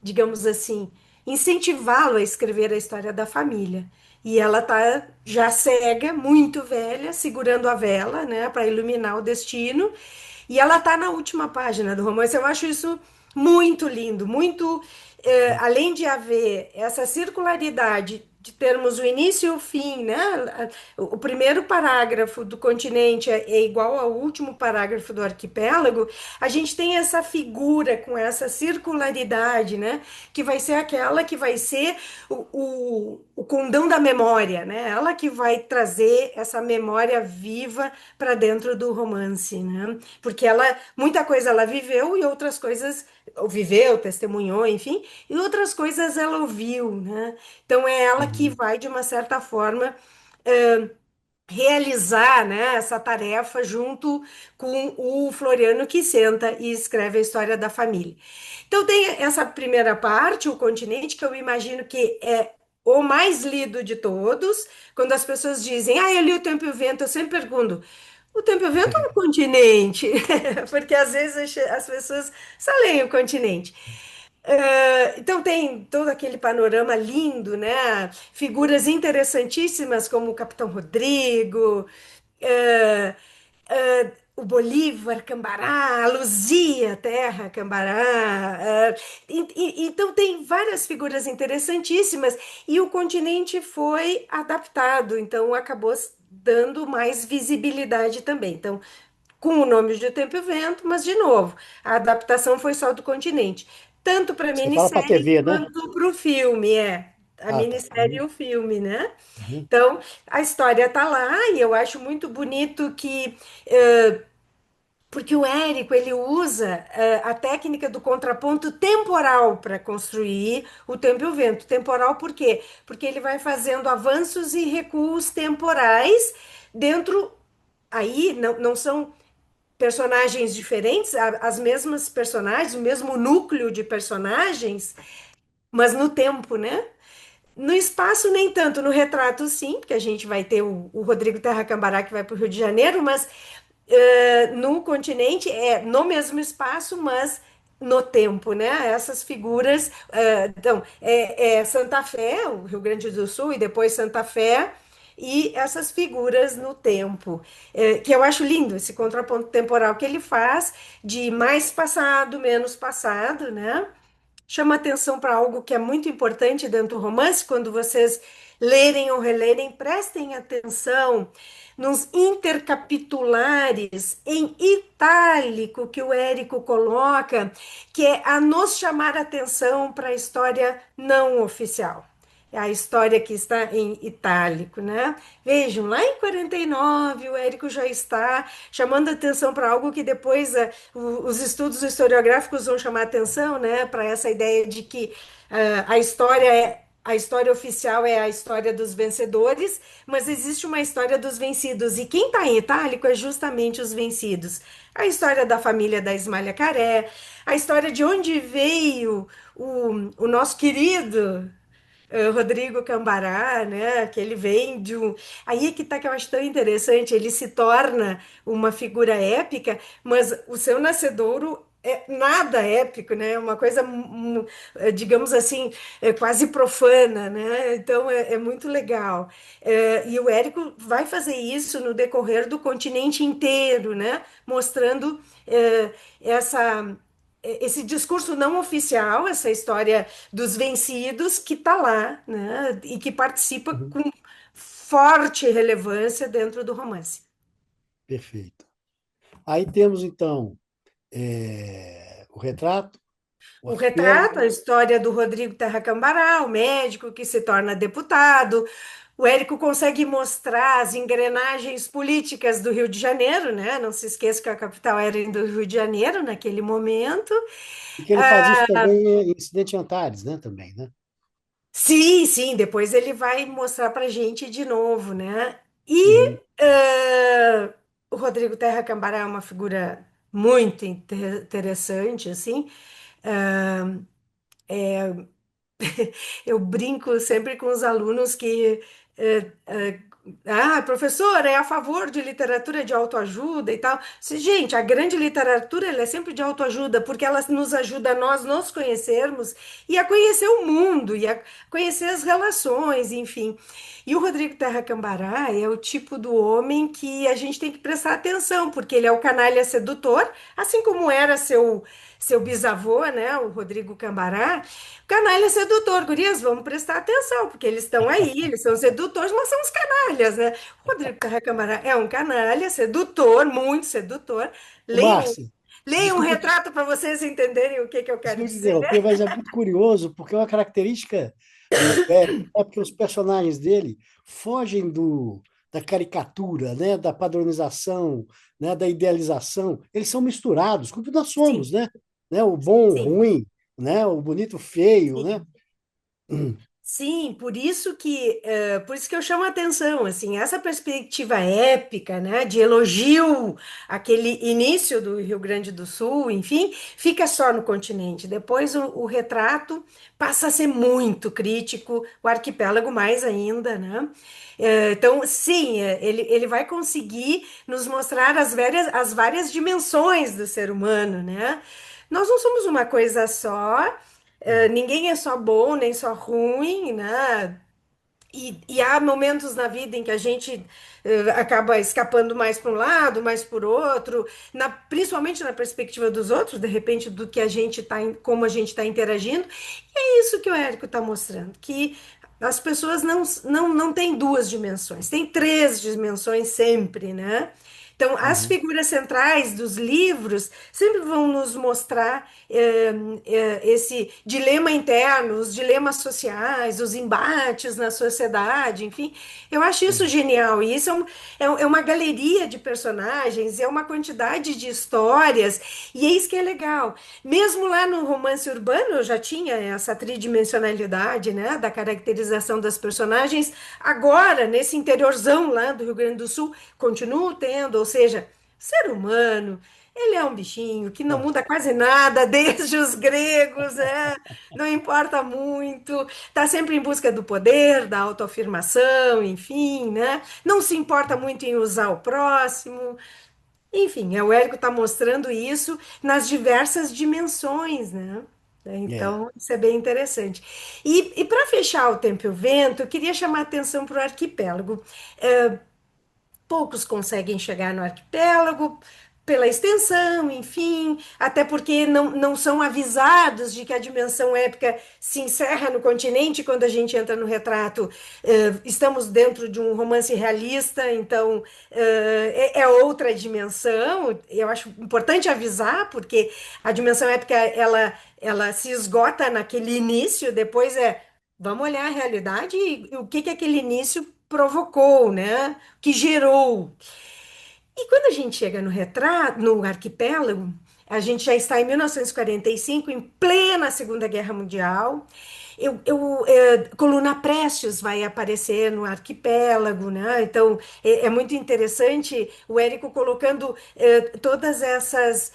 Speaker 3: digamos assim, incentivá-lo a escrever a história da família. E ela tá já cega, muito velha, segurando a vela, né, para iluminar o destino. E ela tá na última página do romance. Eu acho isso muito lindo, muito. Além de haver essa circularidade de termos o início e o fim, né? O primeiro parágrafo do continente é igual ao último parágrafo do arquipélago. A gente tem essa figura com essa circularidade, né? Que vai ser aquela que vai ser o condão da memória, né? Ela que vai trazer essa memória viva para dentro do romance, né? Porque ela, muita coisa ela viveu e outras coisas, ou viveu, testemunhou, enfim, e outras coisas ela ouviu, né? Então é ela que
Speaker 2: Uhum.
Speaker 3: vai, de uma certa forma, realizar, né, essa tarefa junto com o Floriano que senta e escreve a história da família. Então tem essa primeira parte, o continente, que eu imagino que é o mais lido de todos. Quando as pessoas dizem, ah, eu li o Tempo e o Vento, eu sempre pergunto, o Tempo e o Vento ou o continente? Porque às vezes as pessoas só leem o continente. Então tem todo aquele panorama lindo, né? Figuras interessantíssimas como o Capitão Rodrigo, eh, o Bolívar Cambará, a Luzia Terra Cambará. Então tem várias figuras interessantíssimas e o continente foi adaptado, então acabou dando mais visibilidade também. Então com o nome de Tempo e Vento, mas, de novo, a adaptação foi só do continente, tanto para a
Speaker 2: Você fala para a
Speaker 3: minissérie
Speaker 2: TV, né?
Speaker 3: quanto para o filme, a
Speaker 2: Ah, tá.
Speaker 3: minissérie e
Speaker 2: Uhum.
Speaker 3: o filme, né?
Speaker 2: Uhum.
Speaker 3: Então, a história tá lá e eu acho muito bonito que, porque o Érico, ele usa a técnica do contraponto temporal para construir o Tempo e o Vento. Temporal por quê? Porque ele vai fazendo avanços e recuos temporais dentro, aí não são personagens diferentes, as mesmas personagens, o mesmo núcleo de personagens, mas no tempo, né? No espaço, nem tanto. No retrato, sim, porque a gente vai ter o Rodrigo Terra Cambará que vai para o Rio de Janeiro, mas no continente é no mesmo espaço, mas no tempo, né? Essas figuras. Então, é Santa Fé, o Rio Grande do Sul, e depois Santa Fé. E essas figuras no tempo, que eu acho lindo esse contraponto temporal que ele faz de mais passado, menos passado, né? Chama atenção para algo que é muito importante dentro do romance, quando vocês lerem ou relerem, prestem atenção nos intercapitulares em itálico que o Érico coloca, que é a nos chamar atenção para a história não oficial. É a história que está em itálico, né? Vejam, lá em 49, o Érico já está chamando atenção para algo que depois os estudos historiográficos vão chamar atenção, né? Para essa ideia de que a história oficial é a história dos vencedores, mas existe uma história dos vencidos. E quem está em itálico é justamente os vencidos. A história da família da Ismália Caré, a história de onde veio o nosso querido Rodrigo Cambará, né? Que ele vem de um. Aí é que tá que eu acho tão interessante, ele se torna uma figura épica, mas o seu nascedouro é nada épico, né? Uma coisa, digamos assim, quase profana, né? Então é muito legal. E o Érico vai fazer isso no decorrer do continente inteiro, né? Mostrando essa esse discurso não oficial, essa história dos vencidos, que está lá, né, e que participa
Speaker 2: Uhum.
Speaker 3: com forte relevância dentro do romance.
Speaker 2: Perfeito. Aí temos, então, o retrato, o
Speaker 3: O retrato,
Speaker 2: arquipélago.
Speaker 3: a história do Rodrigo Terra Cambará, o médico que se torna deputado. O Érico consegue mostrar as engrenagens políticas do Rio de Janeiro, né? Não se esqueça que a capital era do Rio de Janeiro naquele momento.
Speaker 2: E que ele faz isso também em Incidente em Antares, né? Também, né?
Speaker 3: Sim, sim, depois ele vai mostrar pra gente de novo, né?
Speaker 2: Uhum.
Speaker 3: O Rodrigo Terra Cambará é uma figura muito interessante, assim. Eu brinco sempre com os alunos que Ah, professor, é a favor de literatura de autoajuda e tal. Gente, a grande literatura ela é sempre de autoajuda, porque ela nos ajuda a nós nos conhecermos e a conhecer o mundo e a conhecer as relações, enfim. E o Rodrigo Terra Cambará é o tipo do homem que a gente tem que prestar atenção, porque ele é o canalha sedutor, assim como era seu bisavô, né, o Rodrigo Cambará. Canalha sedutor, gurias, vamos prestar atenção, porque eles estão aí, eles são sedutores, mas são os canalhas, né? O Rodrigo Terra Câmara é um canalha, sedutor, muito sedutor.
Speaker 2: Ô,
Speaker 3: Leiam,
Speaker 2: Márcia,
Speaker 3: leiam um
Speaker 2: desculpa,
Speaker 3: retrato para vocês entenderem o que que eu quero
Speaker 2: desculpa te
Speaker 3: dizer.
Speaker 2: interromper, mas é muito curioso, porque é uma característica do Érico, é porque os personagens dele fogem da caricatura, né, da padronização, né, da idealização. Eles são misturados, como nós somos,
Speaker 3: Sim,
Speaker 2: né? O bom, o
Speaker 3: sim.
Speaker 2: ruim, né? O bonito, o feio, né?
Speaker 3: Sim. Sim, por isso que eu chamo a atenção, assim, essa perspectiva épica, né, de elogio aquele início do Rio Grande do Sul, enfim, fica só no continente. Depois o retrato passa a ser muito crítico, o arquipélago mais ainda, né? Então, sim, ele vai conseguir nos mostrar as várias dimensões do ser humano, né? Nós não somos uma coisa só. Ninguém é só bom nem só ruim, né? E há momentos na vida em que a gente acaba escapando mais para um lado, mais por outro, principalmente na perspectiva dos outros, de repente, do que a gente está, como a gente está interagindo. E é isso que o Érico está mostrando, que as pessoas não têm duas dimensões, tem três dimensões sempre, né? Então, as
Speaker 2: Uhum,
Speaker 3: figuras centrais dos livros sempre vão nos mostrar esse dilema interno, os dilemas sociais, os embates na sociedade, enfim. Eu acho isso
Speaker 2: uhum,
Speaker 3: genial. E isso é uma galeria de personagens, é uma quantidade de histórias, e é isso que é legal. Mesmo lá no romance urbano, eu já tinha essa tridimensionalidade, né, da caracterização das personagens. Agora, nesse interiorzão lá do Rio Grande do Sul, continuo tendo, ou seja, ser humano. Ele é um bichinho que não
Speaker 2: é,
Speaker 3: muda quase nada desde os gregos, não importa muito, está sempre em busca do poder, da autoafirmação, enfim, né? Não se importa muito em usar o próximo. Enfim, o Érico está mostrando isso nas diversas dimensões, né?
Speaker 2: é.
Speaker 3: Então, isso é bem interessante. E para fechar o Tempo e o Vento, eu queria chamar a atenção para o arquipélago. Poucos conseguem chegar no arquipélago pela extensão, enfim, até porque não são avisados de que a dimensão épica se encerra no continente quando a gente entra no retrato. Estamos dentro de um romance realista, então é outra dimensão. Eu acho importante avisar, porque a dimensão épica ela se esgota naquele início, depois vamos olhar a realidade e o que que aquele início provocou, né? Que gerou. E quando a gente chega no retrato, no arquipélago, a gente já está em 1945, em plena Segunda Guerra Mundial. Coluna Prestes vai aparecer no arquipélago, né? Então é muito interessante o Érico colocando todas essas,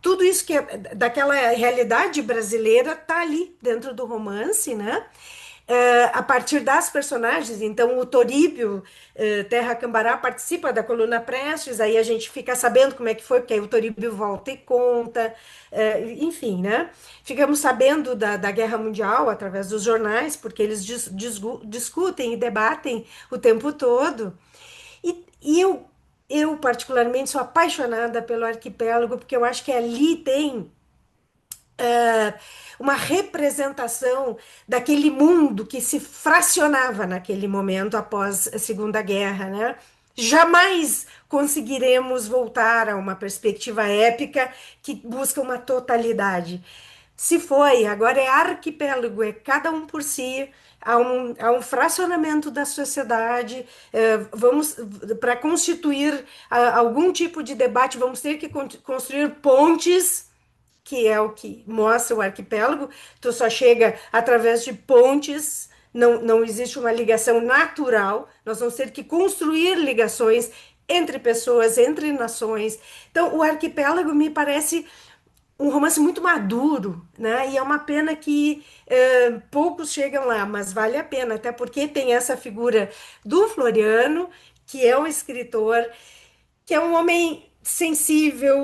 Speaker 3: tudo isso que é daquela realidade brasileira está ali dentro do romance, né? A partir das personagens. Então, o Toríbio Terra Cambará participa da coluna Prestes, aí a gente fica sabendo como é que foi, porque aí o Toríbio volta e conta, enfim, né? Ficamos sabendo da Guerra Mundial através dos jornais, porque eles discutem e debatem o tempo todo. E eu, particularmente, sou apaixonada pelo arquipélago, porque eu acho que ali tem uma representação daquele mundo que se fracionava naquele momento após a Segunda Guerra, né? Jamais conseguiremos voltar a uma perspectiva épica que busca uma totalidade. Se foi, agora é arquipélago, é cada um por si, há um fracionamento da sociedade, vamos, para constituir algum tipo de debate, vamos ter que construir pontes que é o que mostra o arquipélago, tu só chega através de pontes, não existe uma ligação natural, nós vamos ter que construir ligações entre pessoas, entre nações. Então, o arquipélago me parece um romance muito maduro, né? E é uma pena que poucos chegam lá, mas vale a pena, até porque tem essa figura do Floriano, que é um escritor, que é um homem sensível,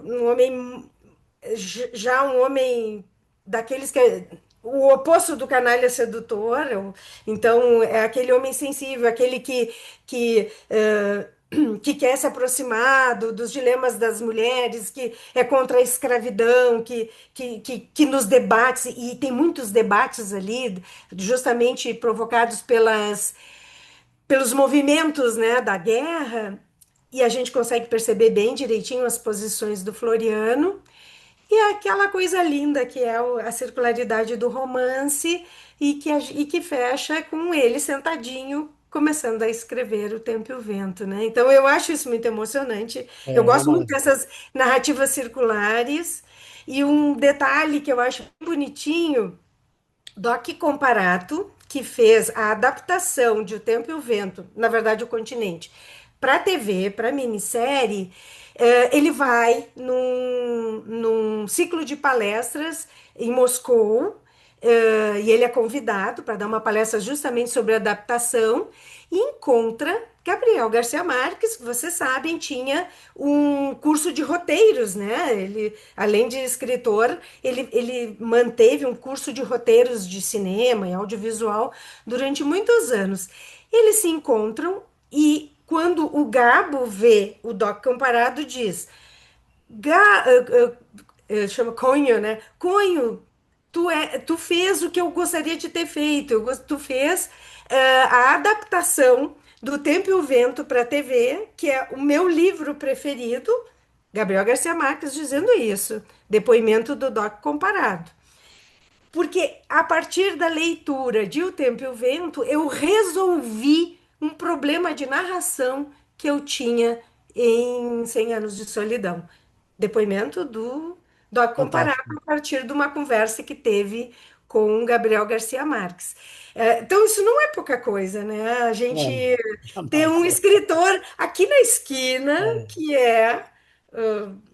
Speaker 3: um homem já um homem daqueles que é o oposto do canalha sedutor, então é aquele homem sensível, aquele que que quer se aproximar dos dilemas das mulheres, que é contra a escravidão, que nos debates, e tem muitos debates ali, justamente provocados pelos movimentos, né, da guerra, e a gente consegue perceber bem direitinho as posições do Floriano. E é aquela coisa linda que é a circularidade do romance e que fecha com ele sentadinho, começando a escrever O Tempo e o Vento, né? Então eu acho isso muito emocionante. Eu
Speaker 2: É
Speaker 3: gosto
Speaker 2: uma
Speaker 3: muito
Speaker 2: maravilha.
Speaker 3: dessas narrativas circulares. E um detalhe que eu acho bonitinho, Doc Comparato, que fez a adaptação de O Tempo e o Vento, na verdade, O Continente, para a TV, para minissérie, ele vai num ciclo de palestras em Moscou, e ele é convidado para dar uma palestra justamente sobre adaptação, e encontra Gabriel Garcia Marques, que vocês sabem, tinha um curso de roteiros, né? Ele, além de escritor, ele manteve um curso de roteiros de cinema e audiovisual durante muitos anos. Eles se encontram e quando o Gabo vê o Doc Comparado, diz: chama Conho, né? Conho, tu fez o que eu gostaria de ter feito. Tu fez a adaptação do Tempo e o Vento para a TV, que é o meu livro preferido. Gabriel Garcia Marques dizendo isso. Depoimento do Doc Comparado. Porque a partir da leitura de O Tempo e o Vento, eu resolvi um problema de narração que eu tinha em 100 Anos de Solidão. Depoimento do Doc Comparado
Speaker 2: Fantástico.
Speaker 3: a partir de uma conversa que teve com Gabriel Garcia Marques. Então, isso não é pouca coisa, né? A gente
Speaker 2: Não,
Speaker 3: ter
Speaker 2: jamais.
Speaker 3: um escritor aqui na esquina
Speaker 2: É,
Speaker 3: que é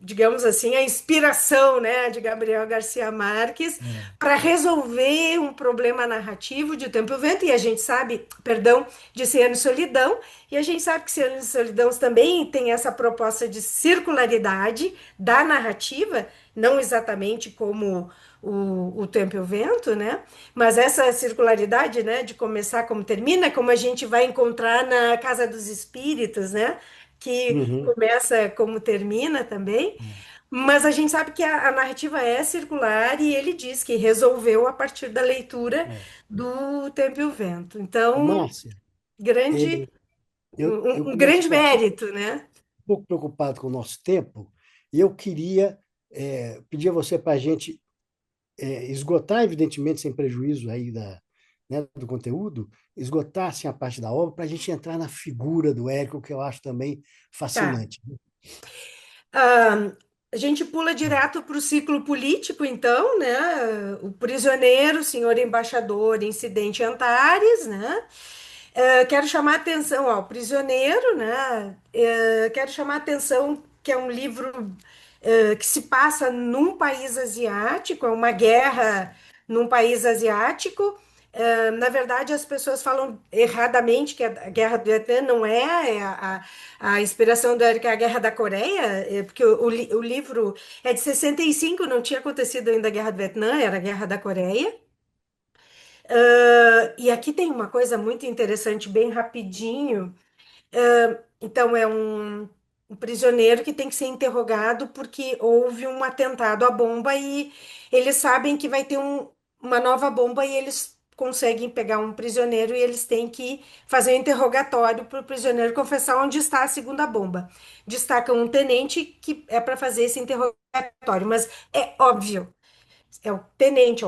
Speaker 3: digamos assim, a inspiração, né, de Gabriel Garcia Marques
Speaker 2: é,
Speaker 3: para resolver um problema narrativo de O Tempo e o Vento, e a gente sabe, perdão, de Cem Anos de Solidão, e a gente sabe que Cem Anos de Solidão também tem essa proposta de circularidade da narrativa, não exatamente como o Tempo e o Vento, né? Mas essa circularidade, né, de começar como termina, como a gente vai encontrar na Casa dos Espíritos, né? Que
Speaker 2: uhum,
Speaker 3: começa como termina também,
Speaker 2: é,
Speaker 3: mas a gente sabe que a narrativa é circular e ele diz que resolveu a partir da leitura
Speaker 2: é.
Speaker 3: do Tempo e o Vento.
Speaker 2: Ô,
Speaker 3: Então,
Speaker 2: Márcia, é,
Speaker 3: grande,
Speaker 2: eu
Speaker 3: um
Speaker 2: começo a
Speaker 3: grande
Speaker 2: ficar
Speaker 3: mérito, né?
Speaker 2: um pouco preocupado com o nosso tempo e eu queria pedir a você para a gente esgotar, evidentemente, sem prejuízo aí né, do conteúdo, esgotar assim, a parte da obra para a gente entrar na figura do Érico, que eu acho também
Speaker 3: Tá.
Speaker 2: fascinante.
Speaker 3: Ah, a gente pula direto para o ciclo político, então, né? O prisioneiro, senhor embaixador, incidente Antares, né? Quero chamar a atenção ao prisioneiro, né? Quero chamar a atenção que é um livro que se passa num país asiático, é uma guerra num país asiático. Na verdade, as pessoas falam erradamente que a Guerra do Vietnã não a inspiração do Eric é a Guerra da Coreia, porque o livro é de 65, não tinha acontecido ainda a Guerra do Vietnã, era a Guerra da Coreia. E aqui tem uma coisa muito interessante, bem rapidinho. Então, é um prisioneiro que tem que ser interrogado porque houve um atentado à bomba e eles sabem que vai ter uma nova bomba e eles conseguem pegar um prisioneiro e eles têm que fazer um interrogatório para o prisioneiro confessar onde está a segunda bomba. Destacam um tenente que é para fazer esse interrogatório, mas é óbvio. É o tenente,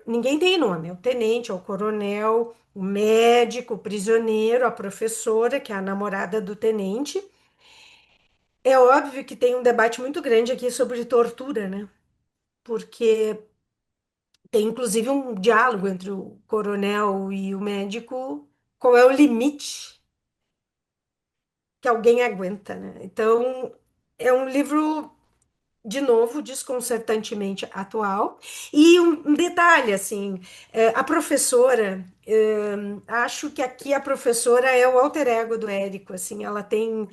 Speaker 3: ninguém tem nome, é o tenente, é o coronel, o médico, o prisioneiro, a professora, que é a namorada do tenente. É óbvio que tem um debate muito grande aqui sobre tortura, né? Porque tem inclusive um diálogo entre o coronel e o médico, qual é o limite que alguém aguenta, né? Então, é um livro de novo, desconcertantemente atual. E um detalhe, assim, a professora, acho que aqui a professora é o alter ego do Érico, assim, ela tem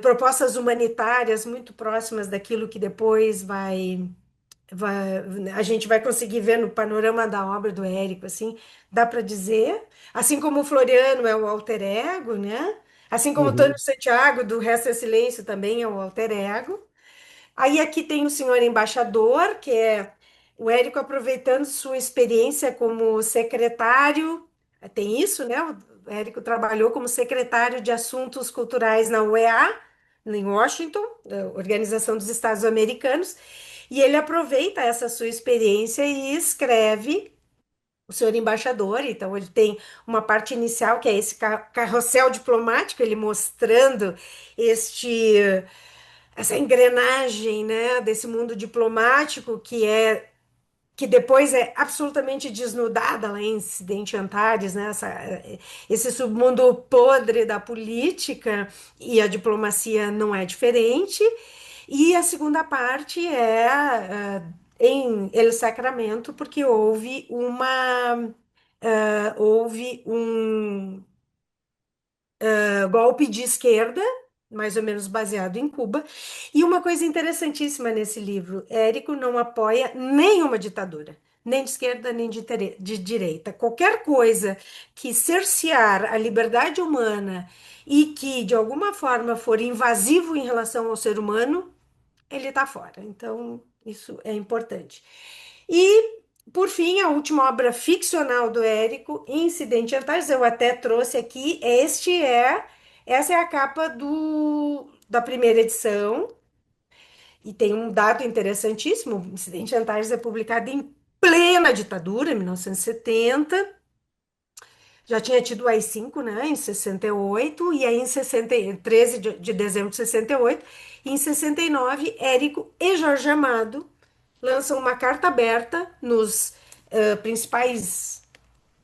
Speaker 3: propostas humanitárias muito próximas daquilo que depois a gente vai conseguir ver no panorama da obra do Érico, assim, dá para dizer. Assim como o Floriano é o alter ego, né? Assim como o Tânio
Speaker 2: Uhum,
Speaker 3: Santiago, do Resto é Silêncio, também é o alter ego. Aí aqui tem o senhor embaixador, que é o Érico aproveitando sua experiência como secretário, tem isso, né? O Érico trabalhou como secretário de Assuntos Culturais na UEA, em Washington, Organização dos Estados Americanos, e ele aproveita essa sua experiência e escreve o senhor embaixador. Então, ele tem uma parte inicial, que é esse carrossel diplomático, ele mostrando este essa engrenagem, né, desse mundo diplomático que depois é absolutamente desnudada lá em Incidente Antares, né, esse submundo podre da política, e a diplomacia não é diferente. E a segunda parte é em El Sacramento, porque houve um golpe de esquerda, mais ou menos baseado em Cuba. E uma coisa interessantíssima nesse livro: Érico não apoia nenhuma ditadura, nem de esquerda, nem de direita. Qualquer coisa que cercear a liberdade humana e que, de alguma forma, for invasivo em relação ao ser humano, ele está fora. Então, isso é importante. E, por fim, a última obra ficcional do Érico, Incidente Antares, eu até trouxe aqui. Essa é a capa da primeira edição, e tem um dado interessantíssimo: Incidente Antares é publicado em plena ditadura, em 1970. Já tinha tido o AI-5, né, em 68, e aí em 13 de dezembro de 68, e em 69, Érico e Jorge Amado lançam uma carta aberta nos principais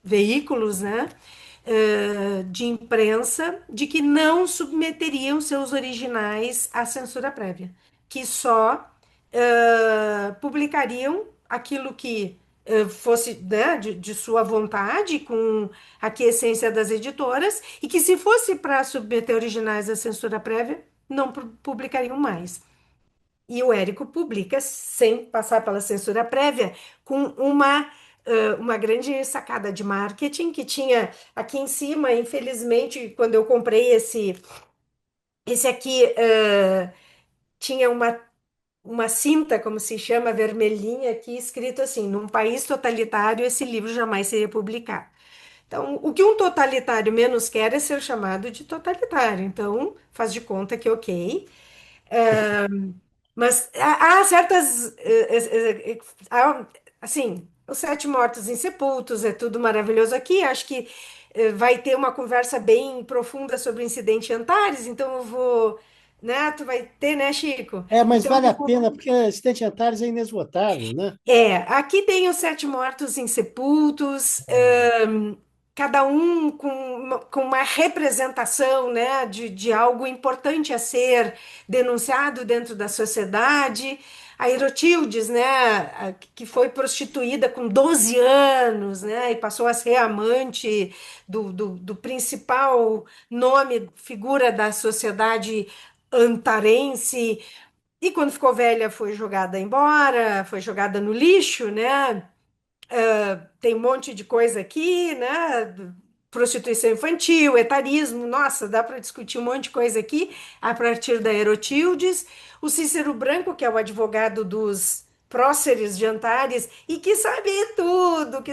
Speaker 3: veículos, né, de imprensa, de que não submeteriam seus originais à censura prévia, que só publicariam aquilo que fosse, né, de sua vontade, com a aquiescência das editoras, e que, se fosse para submeter originais à censura prévia, não publicariam mais. E o Érico publica sem passar pela censura prévia, com uma grande sacada de marketing que tinha aqui em cima. Infelizmente, quando eu comprei esse aqui, tinha uma cinta, como se chama, vermelhinha aqui, escrito assim: num país totalitário, esse livro jamais seria publicado. Então, o que um totalitário menos quer é ser chamado de totalitário. Então, faz de conta que ok. Mas há certas. Assim, os Sete Mortos Insepultos é tudo maravilhoso aqui. Acho que vai ter uma conversa bem profunda sobre o incidente Antares, então eu vou. Né, tu vai ter, né, Chico?
Speaker 2: é, mas
Speaker 3: Então,
Speaker 2: vale a pena, porque Acidente Antares é inesgotável, né?
Speaker 3: aqui tem os Sete Mortos Insepultos, cada um com uma representação, né, de algo importante a ser denunciado dentro da sociedade. A Herotildes, né, que foi prostituída com 12 anos, né, e passou a ser amante do principal nome, figura da sociedade antarense, e quando ficou velha foi jogada embora, foi jogada no lixo, né? Tem um monte de coisa aqui, né? Prostituição infantil, etarismo, nossa, dá para discutir um monte de coisa aqui a partir da Herotildes. O Cícero Branco, que é o advogado dos próceres de Antares, e que sabe tudo,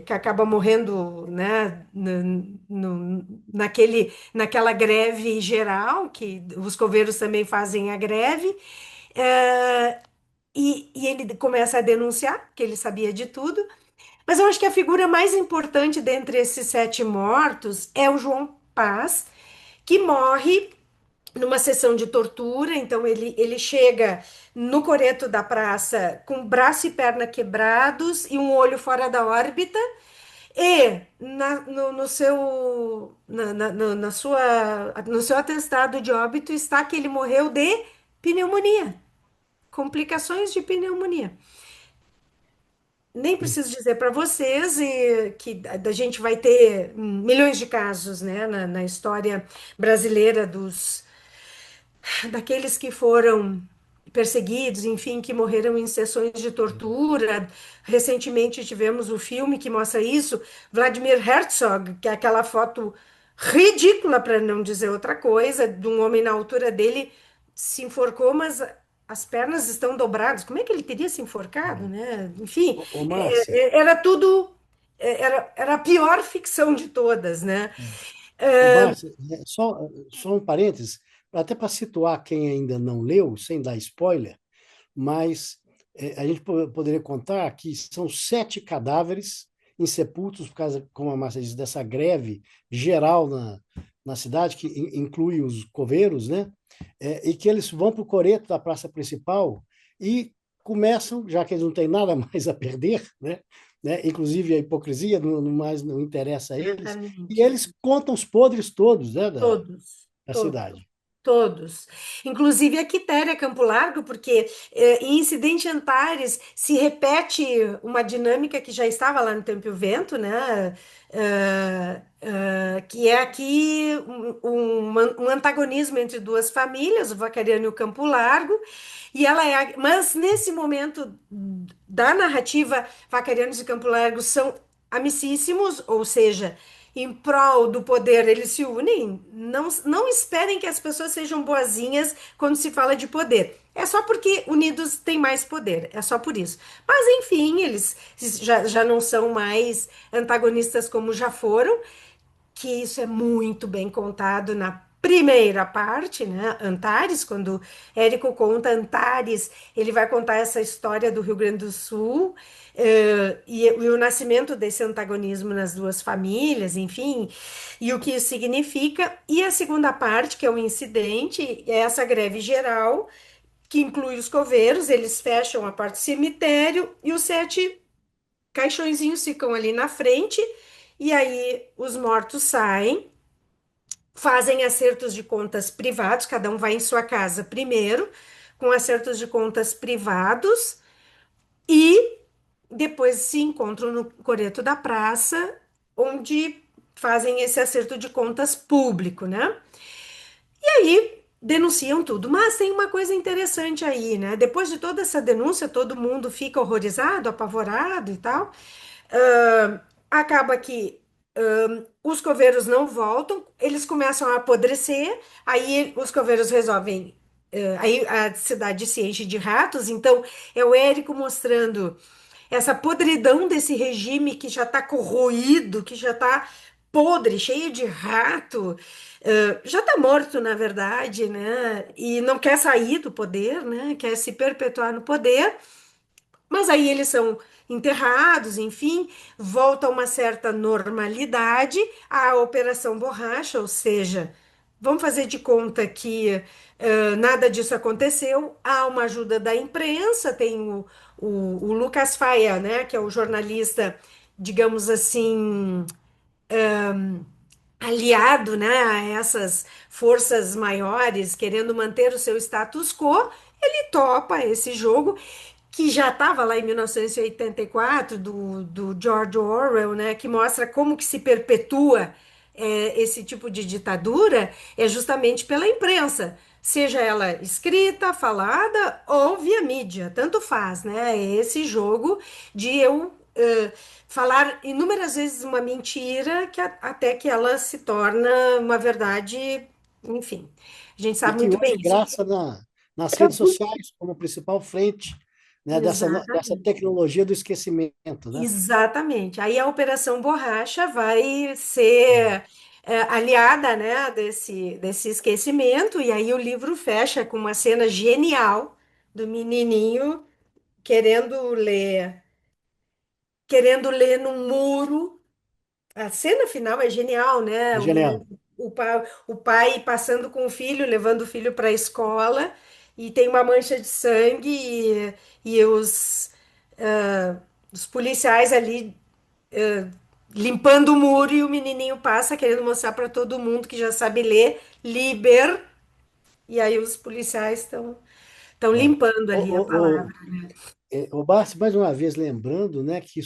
Speaker 3: que acaba morrendo, né, naquela greve geral, que os coveiros também fazem a greve. eh, e ele começa a denunciar, que ele sabia de tudo. Mas eu acho que a figura mais importante dentre esses sete mortos é o João Paz, que morre numa sessão de tortura. Então, ele chega no coreto da praça com braço e perna quebrados e um olho fora da órbita. E no seu, na sua, no seu atestado de óbito está que ele morreu de pneumonia, complicações de pneumonia. Nem preciso dizer para vocês que a gente vai ter milhões de casos, né, na história brasileira daqueles que foram perseguidos, enfim, que morreram em sessões de tortura. Recentemente tivemos o filme que mostra isso, Vladimir Herzog, que é aquela foto ridícula, para não dizer outra coisa, de um homem na altura dele se enforcou, mas as pernas estão dobradas. Como é que ele teria se enforcado, né? Enfim,
Speaker 2: Márcia,
Speaker 3: era tudo, era a pior ficção de todas, né?
Speaker 2: Márcia, só um parênteses, até para situar quem ainda não leu, sem dar spoiler, mas a gente poderia contar que são 7 cadáveres insepultos por causa, como a Márcia disse, dessa greve geral na cidade, que inclui os coveiros, né? E que eles vão para o coreto da praça principal e começam, já que eles não têm nada mais a perder, né? Inclusive a hipocrisia mais não interessa a eles, e
Speaker 3: Exatamente.
Speaker 2: eles contam os podres todos, né,
Speaker 3: Todos,
Speaker 2: da
Speaker 3: todos.
Speaker 2: cidade.
Speaker 3: Todos. Inclusive a Quitéria Campo Largo, porque em Incidente Antares se repete uma dinâmica que já estava lá no Tempo e o Vento, né? Que é aqui um antagonismo entre duas famílias, o Vacariano e o Campo Largo, e ela é. Mas nesse momento da narrativa, Vacarianos e Campo Largo são amicíssimos, ou seja, em prol do poder, eles se unem. Não esperem que as pessoas sejam boazinhas quando se fala de poder. É só porque unidos têm mais poder, é só por isso. Mas, enfim, eles já não são mais antagonistas como já foram, que isso é muito bem contado na primeira parte, né? Antares, quando Érico conta Antares, ele vai contar essa história do Rio Grande do Sul, e o nascimento desse antagonismo nas duas famílias, enfim, e o que isso significa. E a segunda parte, que é o incidente, é essa greve geral, que inclui os coveiros, eles fecham a parte do cemitério e os 7 caixõezinhos ficam ali na frente, e aí os mortos saem, fazem acertos de contas privados, cada um vai em sua casa primeiro, com acertos de contas privados, e depois se encontram no coreto da praça, onde fazem esse acerto de contas público, né? E aí denunciam tudo. Mas tem uma coisa interessante aí, né? Depois de toda essa denúncia, todo mundo fica horrorizado, apavorado e tal. Acaba que os coveiros não voltam, eles começam a apodrecer, aí os coveiros resolvem. Aí a cidade se enche de ratos, então é o Érico mostrando essa podridão desse regime que já está corroído, que já está podre, cheio de rato, já está morto, na verdade, né? E não quer sair do poder, né? Quer se perpetuar no poder. Mas aí eles são enterrados, enfim, volta a uma certa normalidade. A Operação Borracha, ou seja, vamos fazer de conta que nada disso aconteceu. Há uma ajuda da imprensa, tem o Lucas Faia, né, que é o jornalista, digamos assim, aliado, né, a essas forças maiores, querendo manter o seu status quo. Ele topa esse jogo que já estava lá em 1984, do George Orwell, né, que mostra como que se perpetua esse tipo de ditadura, é justamente pela imprensa, seja ela escrita, falada ou via mídia, tanto faz, né? É esse jogo de eu falar inúmeras vezes uma mentira até que ela se torna uma verdade, enfim. A gente
Speaker 2: E
Speaker 3: sabe
Speaker 2: que
Speaker 3: muito bem
Speaker 2: hoje
Speaker 3: isso.
Speaker 2: graça nas redes sociais como principal frente, né, dessa
Speaker 3: Exatamente.
Speaker 2: tecnologia do esquecimento, né?
Speaker 3: Exatamente. Aí a Operação Borracha vai ser aliada, né, desse esquecimento, e aí o livro fecha com uma cena genial do menininho querendo ler, querendo ler num muro. A cena final é genial, né?
Speaker 2: É genial.
Speaker 3: O pai passando com o filho, levando o filho para a escola, e tem uma mancha de sangue, e os policiais ali limpando o muro e o menininho passa querendo mostrar para todo mundo que já sabe ler, liber, e aí os policiais estão
Speaker 2: É.
Speaker 3: limpando ali a
Speaker 2: O,
Speaker 3: palavra, né?
Speaker 2: o Barsi, mais uma vez, lembrando, né, que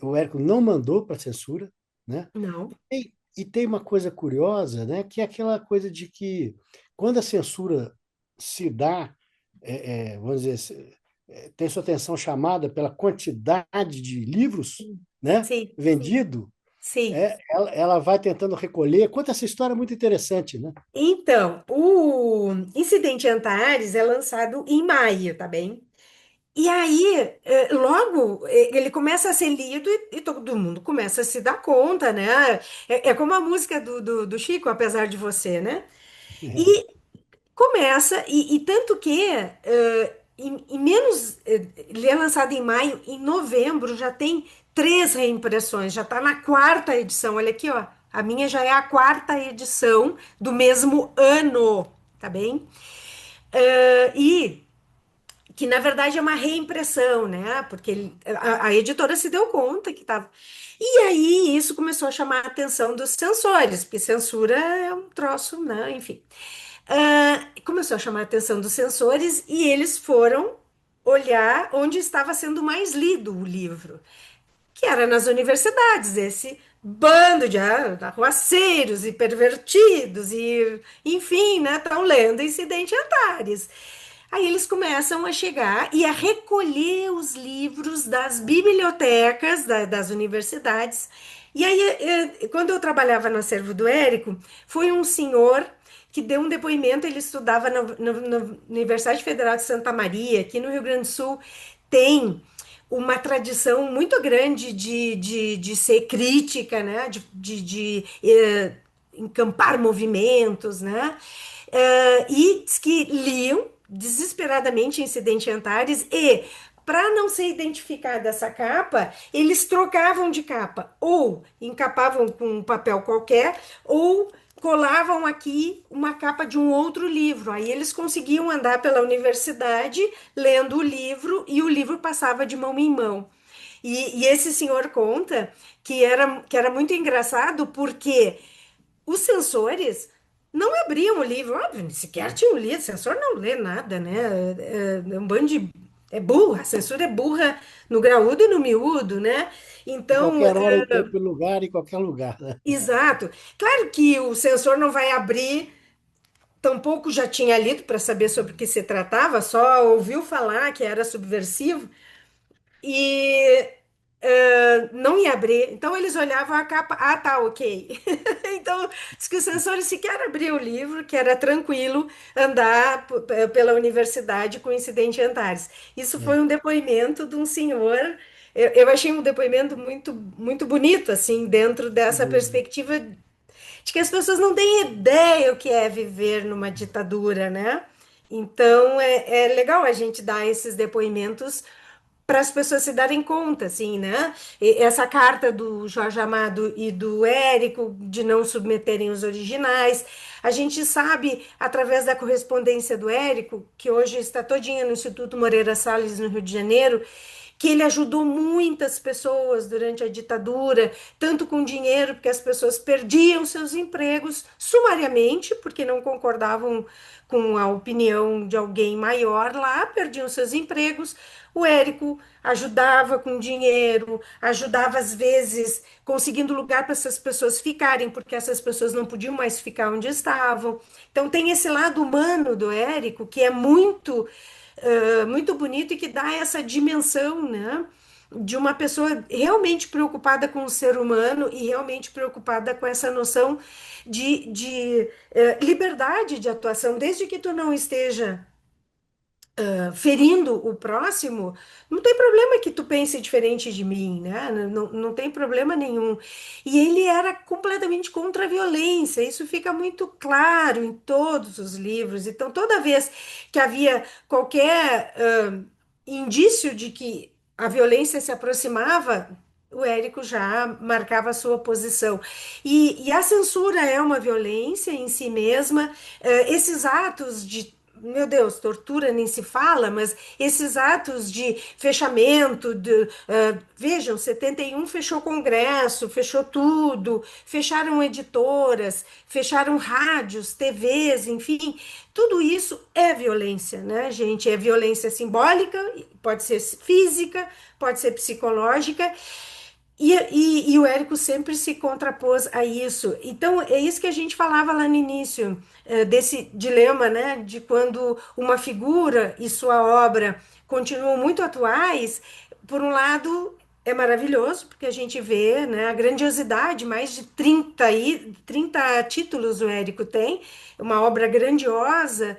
Speaker 2: o Érico não mandou para censura, né?
Speaker 3: Não.
Speaker 2: E tem uma coisa curiosa, né, que é aquela coisa de que quando a censura se dá, vamos dizer, tem sua atenção chamada pela quantidade de livros, né,
Speaker 3: Sim,
Speaker 2: vendido,
Speaker 3: sim.
Speaker 2: ela vai tentando recolher. Conta essa história muito interessante, né?
Speaker 3: Então, o Incidente Antares é lançado em maio, tá bem? E aí, logo, ele começa a ser lido e todo mundo começa a se dar conta, né? É como a música do Chico, Apesar de Você, né? E começa, e tanto que em menos. Ele é lançado em maio, em novembro já tem 3 reimpressões, já está na quarta edição. Olha aqui, ó. A minha já é a quarta edição do mesmo ano, tá bem? E que na verdade é uma reimpressão, né? Porque a editora se deu conta que estava. E aí isso começou a chamar a atenção dos censores, porque censura é um troço, né? Enfim. Começou a chamar a atenção dos censores e eles foram olhar onde estava sendo mais lido o livro, que era nas universidades, esse bando de arruaceiros e pervertidos e, enfim, né, estão lendo Incidente Antares. Aí eles começam a chegar e a recolher os livros das bibliotecas das universidades. E aí, quando eu trabalhava no acervo do Érico, foi um senhor que deu um depoimento. Ele estudava na Universidade Federal de Santa Maria, aqui no Rio Grande do Sul. Tem uma tradição muito grande de ser crítica, né? De encampar movimentos, né? E diz que liam desesperadamente Incidente Antares e, para não ser identificada essa capa, eles trocavam de capa, ou encapavam com um papel qualquer, ou colavam aqui uma capa de um outro livro. Aí eles conseguiam andar pela universidade lendo o livro e o livro passava de mão em mão. E esse senhor conta que era muito engraçado porque os censores não abriam o livro, óbvio, sequer tinham lido. O censor não lê nada, né? É um bando de. É burra, a censura é burra no graúdo e no miúdo, né?
Speaker 2: Em
Speaker 3: Então,
Speaker 2: qualquer hora, em tempo e lugar, em qualquer lugar, né?
Speaker 3: exato. Claro que o censor não vai abrir, tampouco já tinha lido para saber sobre o que se tratava, só ouviu falar que era subversivo e não ia abrir. Então eles olhavam a capa, ah, tá, ok. Então, diz que os sensores sequer abriam o livro, que era tranquilo andar pela universidade com Incidente Antares. Isso foi
Speaker 2: É.
Speaker 3: um depoimento de um senhor. Eu achei um depoimento muito, muito bonito, assim, dentro dessa
Speaker 2: Uhum.
Speaker 3: perspectiva de que as pessoas não têm ideia o que é viver numa ditadura, né? Então, é legal a gente dar esses depoimentos para as pessoas se darem conta, assim, né? Essa carta do Jorge Amado e do Érico de não submeterem os originais. A gente sabe, através da correspondência do Érico, que hoje está todinha no Instituto Moreira Salles, no Rio de Janeiro, que ele ajudou muitas pessoas durante a ditadura, tanto com dinheiro, porque as pessoas perdiam seus empregos sumariamente, porque não concordavam com a opinião de alguém maior lá, perdiam seus empregos. O Érico ajudava com dinheiro, ajudava às vezes conseguindo lugar para essas pessoas ficarem, porque essas pessoas não podiam mais ficar onde estavam. Então tem esse lado humano do Érico que é muito, muito bonito e que dá essa dimensão, né? De uma pessoa realmente preocupada com o ser humano e realmente preocupada com essa noção de liberdade de atuação, desde que tu não esteja ferindo o próximo. Não tem problema que tu pense diferente de mim, né? Não tem problema nenhum. E ele era completamente contra a violência, isso fica muito claro em todos os livros. Então, toda vez que havia qualquer indício de que a violência se aproximava, o Érico já marcava a sua posição. E a censura é uma violência em si mesma. Esses atos de meu Deus, tortura nem se fala, mas esses atos de fechamento, vejam, 71 fechou Congresso, fechou tudo, fecharam editoras, fecharam rádios, TVs, enfim, tudo isso é violência, né, gente? É violência simbólica, pode ser física, pode ser psicológica. E o Érico sempre se contrapôs a isso. Então, é isso que a gente falava lá no início, desse dilema, né, de quando uma figura e sua obra continuam muito atuais, por um lado, é maravilhoso, porque a gente vê, né, a grandiosidade, mais de 30 títulos o Érico tem, uma obra grandiosa,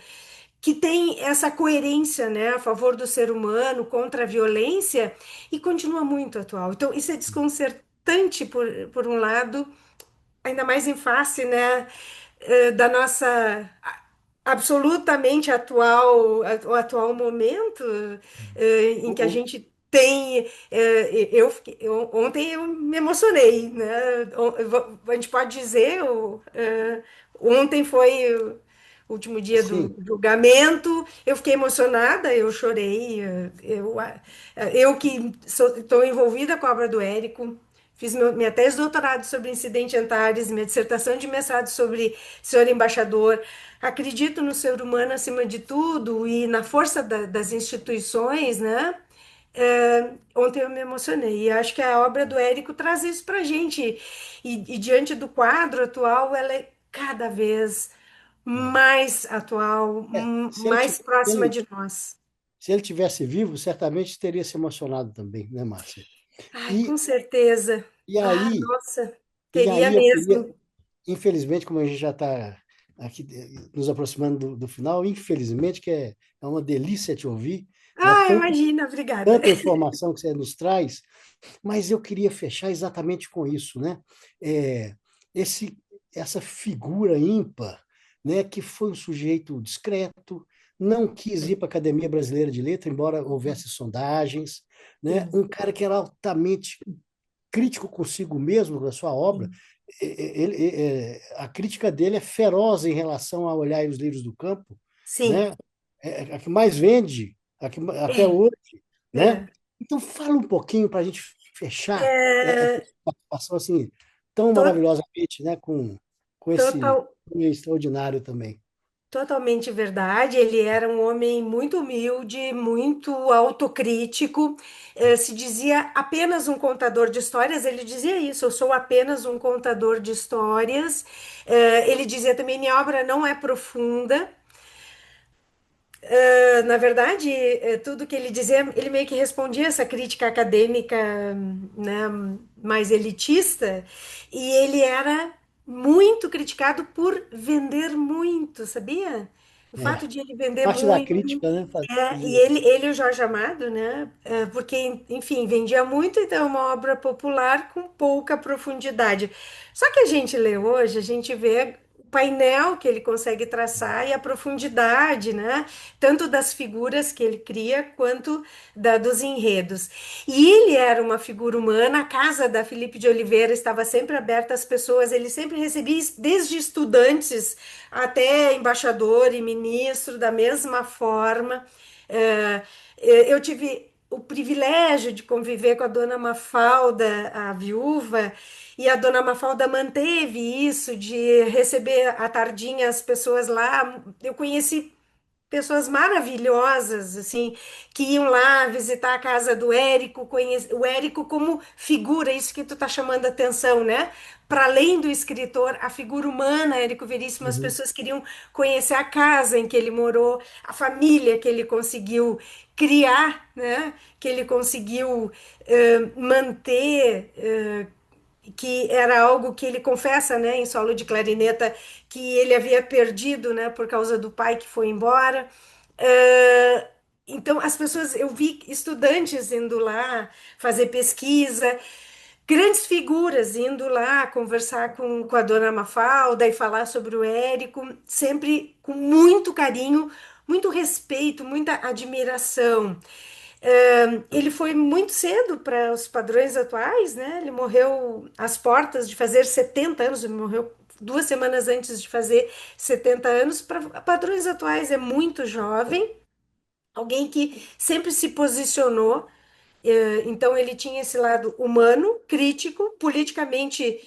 Speaker 3: que tem essa coerência, né, a favor do ser humano, contra a violência, e continua muito atual. Então, isso é desconcertante, por um lado, ainda mais em face, né, da nossa absolutamente atual, o atual momento, em que a
Speaker 2: O- o-
Speaker 3: gente tem, ontem eu me emocionei, né? A gente pode dizer, ontem foi o último dia do
Speaker 2: sim,
Speaker 3: julgamento, eu fiquei emocionada, eu chorei, eu que estou envolvida com a obra do Érico. Fiz minha tese de doutorado sobre incidente Antares, minha dissertação de mestrado sobre senhor embaixador. Acredito no ser humano acima de tudo e na força das instituições, né? Ontem eu me emocionei e acho que a obra do Érico traz isso para a gente. E diante do quadro atual, ela é cada vez
Speaker 2: é.
Speaker 3: mais atual,
Speaker 2: Se ele,
Speaker 3: mais próxima de nós.
Speaker 2: se ele tivesse vivo, certamente teria se emocionado também, né, Márcia?
Speaker 3: Ai,
Speaker 2: E,
Speaker 3: com certeza.
Speaker 2: e
Speaker 3: Ah,
Speaker 2: aí,
Speaker 3: nossa,
Speaker 2: e
Speaker 3: teria
Speaker 2: aí eu queria,
Speaker 3: mesmo.
Speaker 2: infelizmente, como a gente já está aqui nos aproximando do final, infelizmente, que é uma delícia te ouvir, né?
Speaker 3: Ah, imagina, obrigada.
Speaker 2: Tanta informação que você nos traz, mas eu queria fechar exatamente com isso, né? É, esse, essa figura ímpar, né, que foi um sujeito discreto, não quis ir para a Academia Brasileira de Letras, embora houvesse sondagens, né?
Speaker 3: Sim,
Speaker 2: Um cara que era altamente crítico consigo mesmo na sua obra.
Speaker 3: sim,
Speaker 2: A crítica dele é feroz em relação a olhar os livros do campo,
Speaker 3: sim.
Speaker 2: né? A que mais vende, até
Speaker 3: É,
Speaker 2: hoje, né?
Speaker 3: é.
Speaker 2: Então fala um pouquinho para a gente fechar essa
Speaker 3: É,
Speaker 2: participação assim tão
Speaker 3: to-
Speaker 2: maravilhosamente, né? Com esse
Speaker 3: total,
Speaker 2: homem extraordinário também.
Speaker 3: totalmente verdade. Ele era um homem muito humilde, muito autocrítico. Se dizia apenas um contador de histórias. Ele dizia isso: eu sou apenas um contador de histórias. Ele dizia também: minha obra não é profunda. Na verdade, tudo que ele dizia, ele meio que respondia essa crítica acadêmica, né, mais elitista, e ele era muito criticado por vender muito, sabia? O
Speaker 2: É,
Speaker 3: fato de ele vender
Speaker 2: parte da
Speaker 3: muito,
Speaker 2: crítica, né?
Speaker 3: e ele e o Jorge Amado, né, porque, enfim, vendia muito, então é uma obra popular com pouca profundidade. Só que a gente lê hoje, a gente vê o painel que ele consegue traçar e a profundidade, né? Tanto das figuras que ele cria quanto dos enredos. E ele era uma figura humana, a casa da Filipe de Oliveira estava sempre aberta às pessoas, ele sempre recebia desde estudantes até embaixador e ministro, da mesma forma. Eh, eu tive o privilégio de conviver com a dona Mafalda, a viúva, e a dona Mafalda manteve isso de receber à tardinha as pessoas lá. Eu conheci pessoas maravilhosas, assim, que iam lá visitar a casa do Érico, o Érico como figura, isso que tu tá chamando a atenção, né? Para além do escritor, a figura humana, Érico Veríssimo, as
Speaker 2: Uhum,
Speaker 3: pessoas queriam conhecer a casa em que ele morou, a família que ele conseguiu criar, né? Que ele conseguiu manter. Que era algo que ele confessa, né, em solo de clarineta, que ele havia perdido, né, por causa do pai que foi embora. Eh, então, as pessoas, eu vi estudantes indo lá fazer pesquisa, grandes figuras indo lá conversar com a dona Mafalda e falar sobre o Érico, sempre com muito carinho, muito respeito, muita admiração. Ele foi muito cedo para os padrões atuais, né? Ele morreu às portas de fazer 70 anos, ele morreu 2 semanas antes de fazer 70 anos, para padrões atuais é muito jovem, alguém que sempre se posicionou. Então, ele tinha esse lado humano, crítico, politicamente,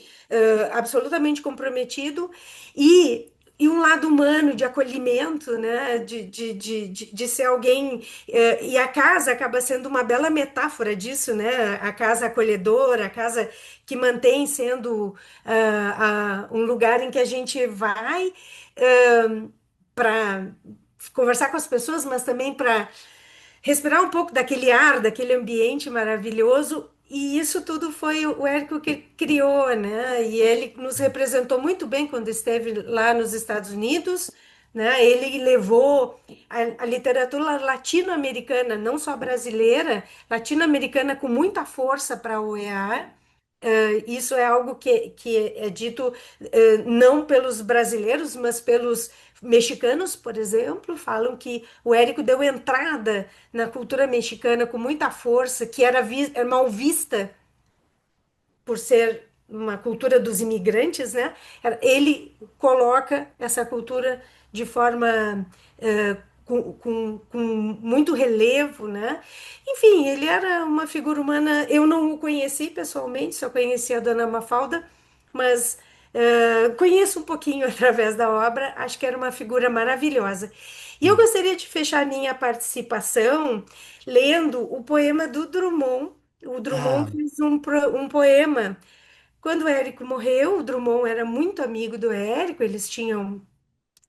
Speaker 3: absolutamente comprometido, e, e um lado humano de acolhimento, né? De ser alguém. E a casa acaba sendo uma bela metáfora disso, né? A casa acolhedora, a casa que mantém sendo um lugar em que a gente vai para conversar com as pessoas, mas também para respirar um pouco daquele ar, daquele ambiente maravilhoso. E isso tudo foi o Érico que criou, né? E ele nos representou muito bem quando esteve lá nos Estados Unidos, né? Ele levou a literatura latino-americana, não só brasileira, latino-americana com muita força para a OEA. Isso é algo que é dito não pelos brasileiros, mas pelos mexicanos, por exemplo, falam que o Érico deu entrada na cultura mexicana com muita força, que era mal vista por ser uma cultura dos imigrantes, né? Ele coloca essa cultura de forma com muito relevo, né? Enfim, ele era uma figura humana. Eu não o conheci pessoalmente, só conheci a Dona Mafalda, mas conheço um pouquinho através da obra. Acho que era uma figura maravilhosa. E eu gostaria de fechar minha participação lendo o poema do Drummond. O
Speaker 2: Ah,
Speaker 3: Drummond fez um poema. Quando o Érico morreu, o Drummond era muito amigo do Érico, eles tinham.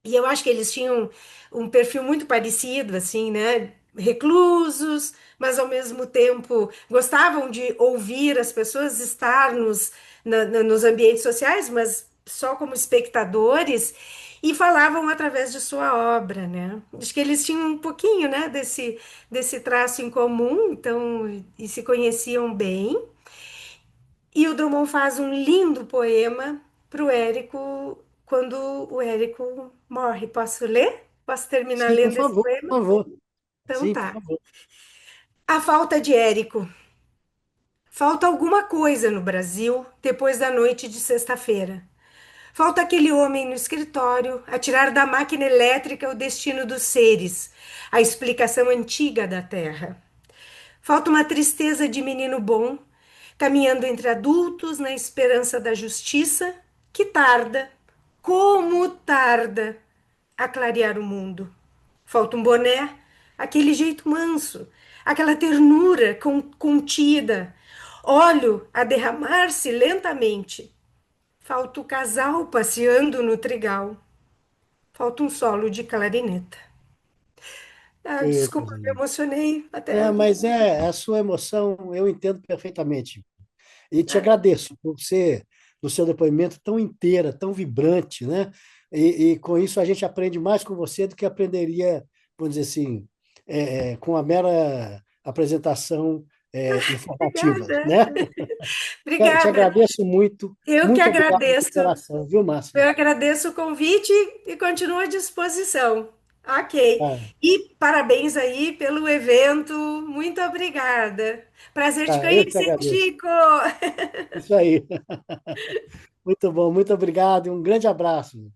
Speaker 3: E eu acho que eles tinham um perfil muito parecido, assim, né? Reclusos, mas ao mesmo tempo gostavam de ouvir as pessoas, estar nos ambientes sociais, mas só como espectadores, e falavam através de sua obra, né? Acho que eles tinham um pouquinho, né, desse traço em comum, então, e se conheciam bem. E o Drummond faz um lindo poema para o Érico quando o Érico morre. Posso ler? Posso terminar
Speaker 2: sim, por
Speaker 3: lendo esse
Speaker 2: favor,
Speaker 3: poema?
Speaker 2: por favor.
Speaker 3: Então
Speaker 2: Sim, por
Speaker 3: tá.
Speaker 2: favor.
Speaker 3: A falta de Érico. Falta alguma coisa no Brasil depois da noite de sexta-feira. Falta aquele homem no escritório a tirar da máquina elétrica o destino dos seres, a explicação antiga da Terra. Falta uma tristeza de menino bom, caminhando entre adultos na esperança da justiça, que tarda, como tarda, a clarear o mundo. Falta um boné, aquele jeito manso, aquela ternura contida, óleo a derramar-se lentamente. Falta o casal passeando no trigal. Falta um solo de clarineta. Ah,
Speaker 2: Ê,
Speaker 3: desculpa,
Speaker 2: coisa
Speaker 3: me
Speaker 2: linda.
Speaker 3: emocionei
Speaker 2: É,
Speaker 3: até.
Speaker 2: mas a sua emoção, eu entendo perfeitamente. E te
Speaker 3: Ah,
Speaker 2: agradeço por ser, no seu depoimento, tão inteira, tão vibrante, né? E com isso a gente aprende mais com você do que aprenderia, vamos dizer assim, com a mera apresentação informativa,
Speaker 3: obrigada.
Speaker 2: né? Te
Speaker 3: Obrigada.
Speaker 2: agradeço muito,
Speaker 3: Eu que
Speaker 2: muito obrigado de
Speaker 3: agradeço.
Speaker 2: coração, viu, Márcia?
Speaker 3: Eu agradeço o convite e continuo à disposição. Ok.
Speaker 2: Tá,
Speaker 3: E parabéns aí pelo evento. Muito obrigada. Prazer te
Speaker 2: tá, eu que
Speaker 3: conhecer,
Speaker 2: agradeço.
Speaker 3: Chico.
Speaker 2: Isso aí. Muito bom, muito obrigado e um grande abraço.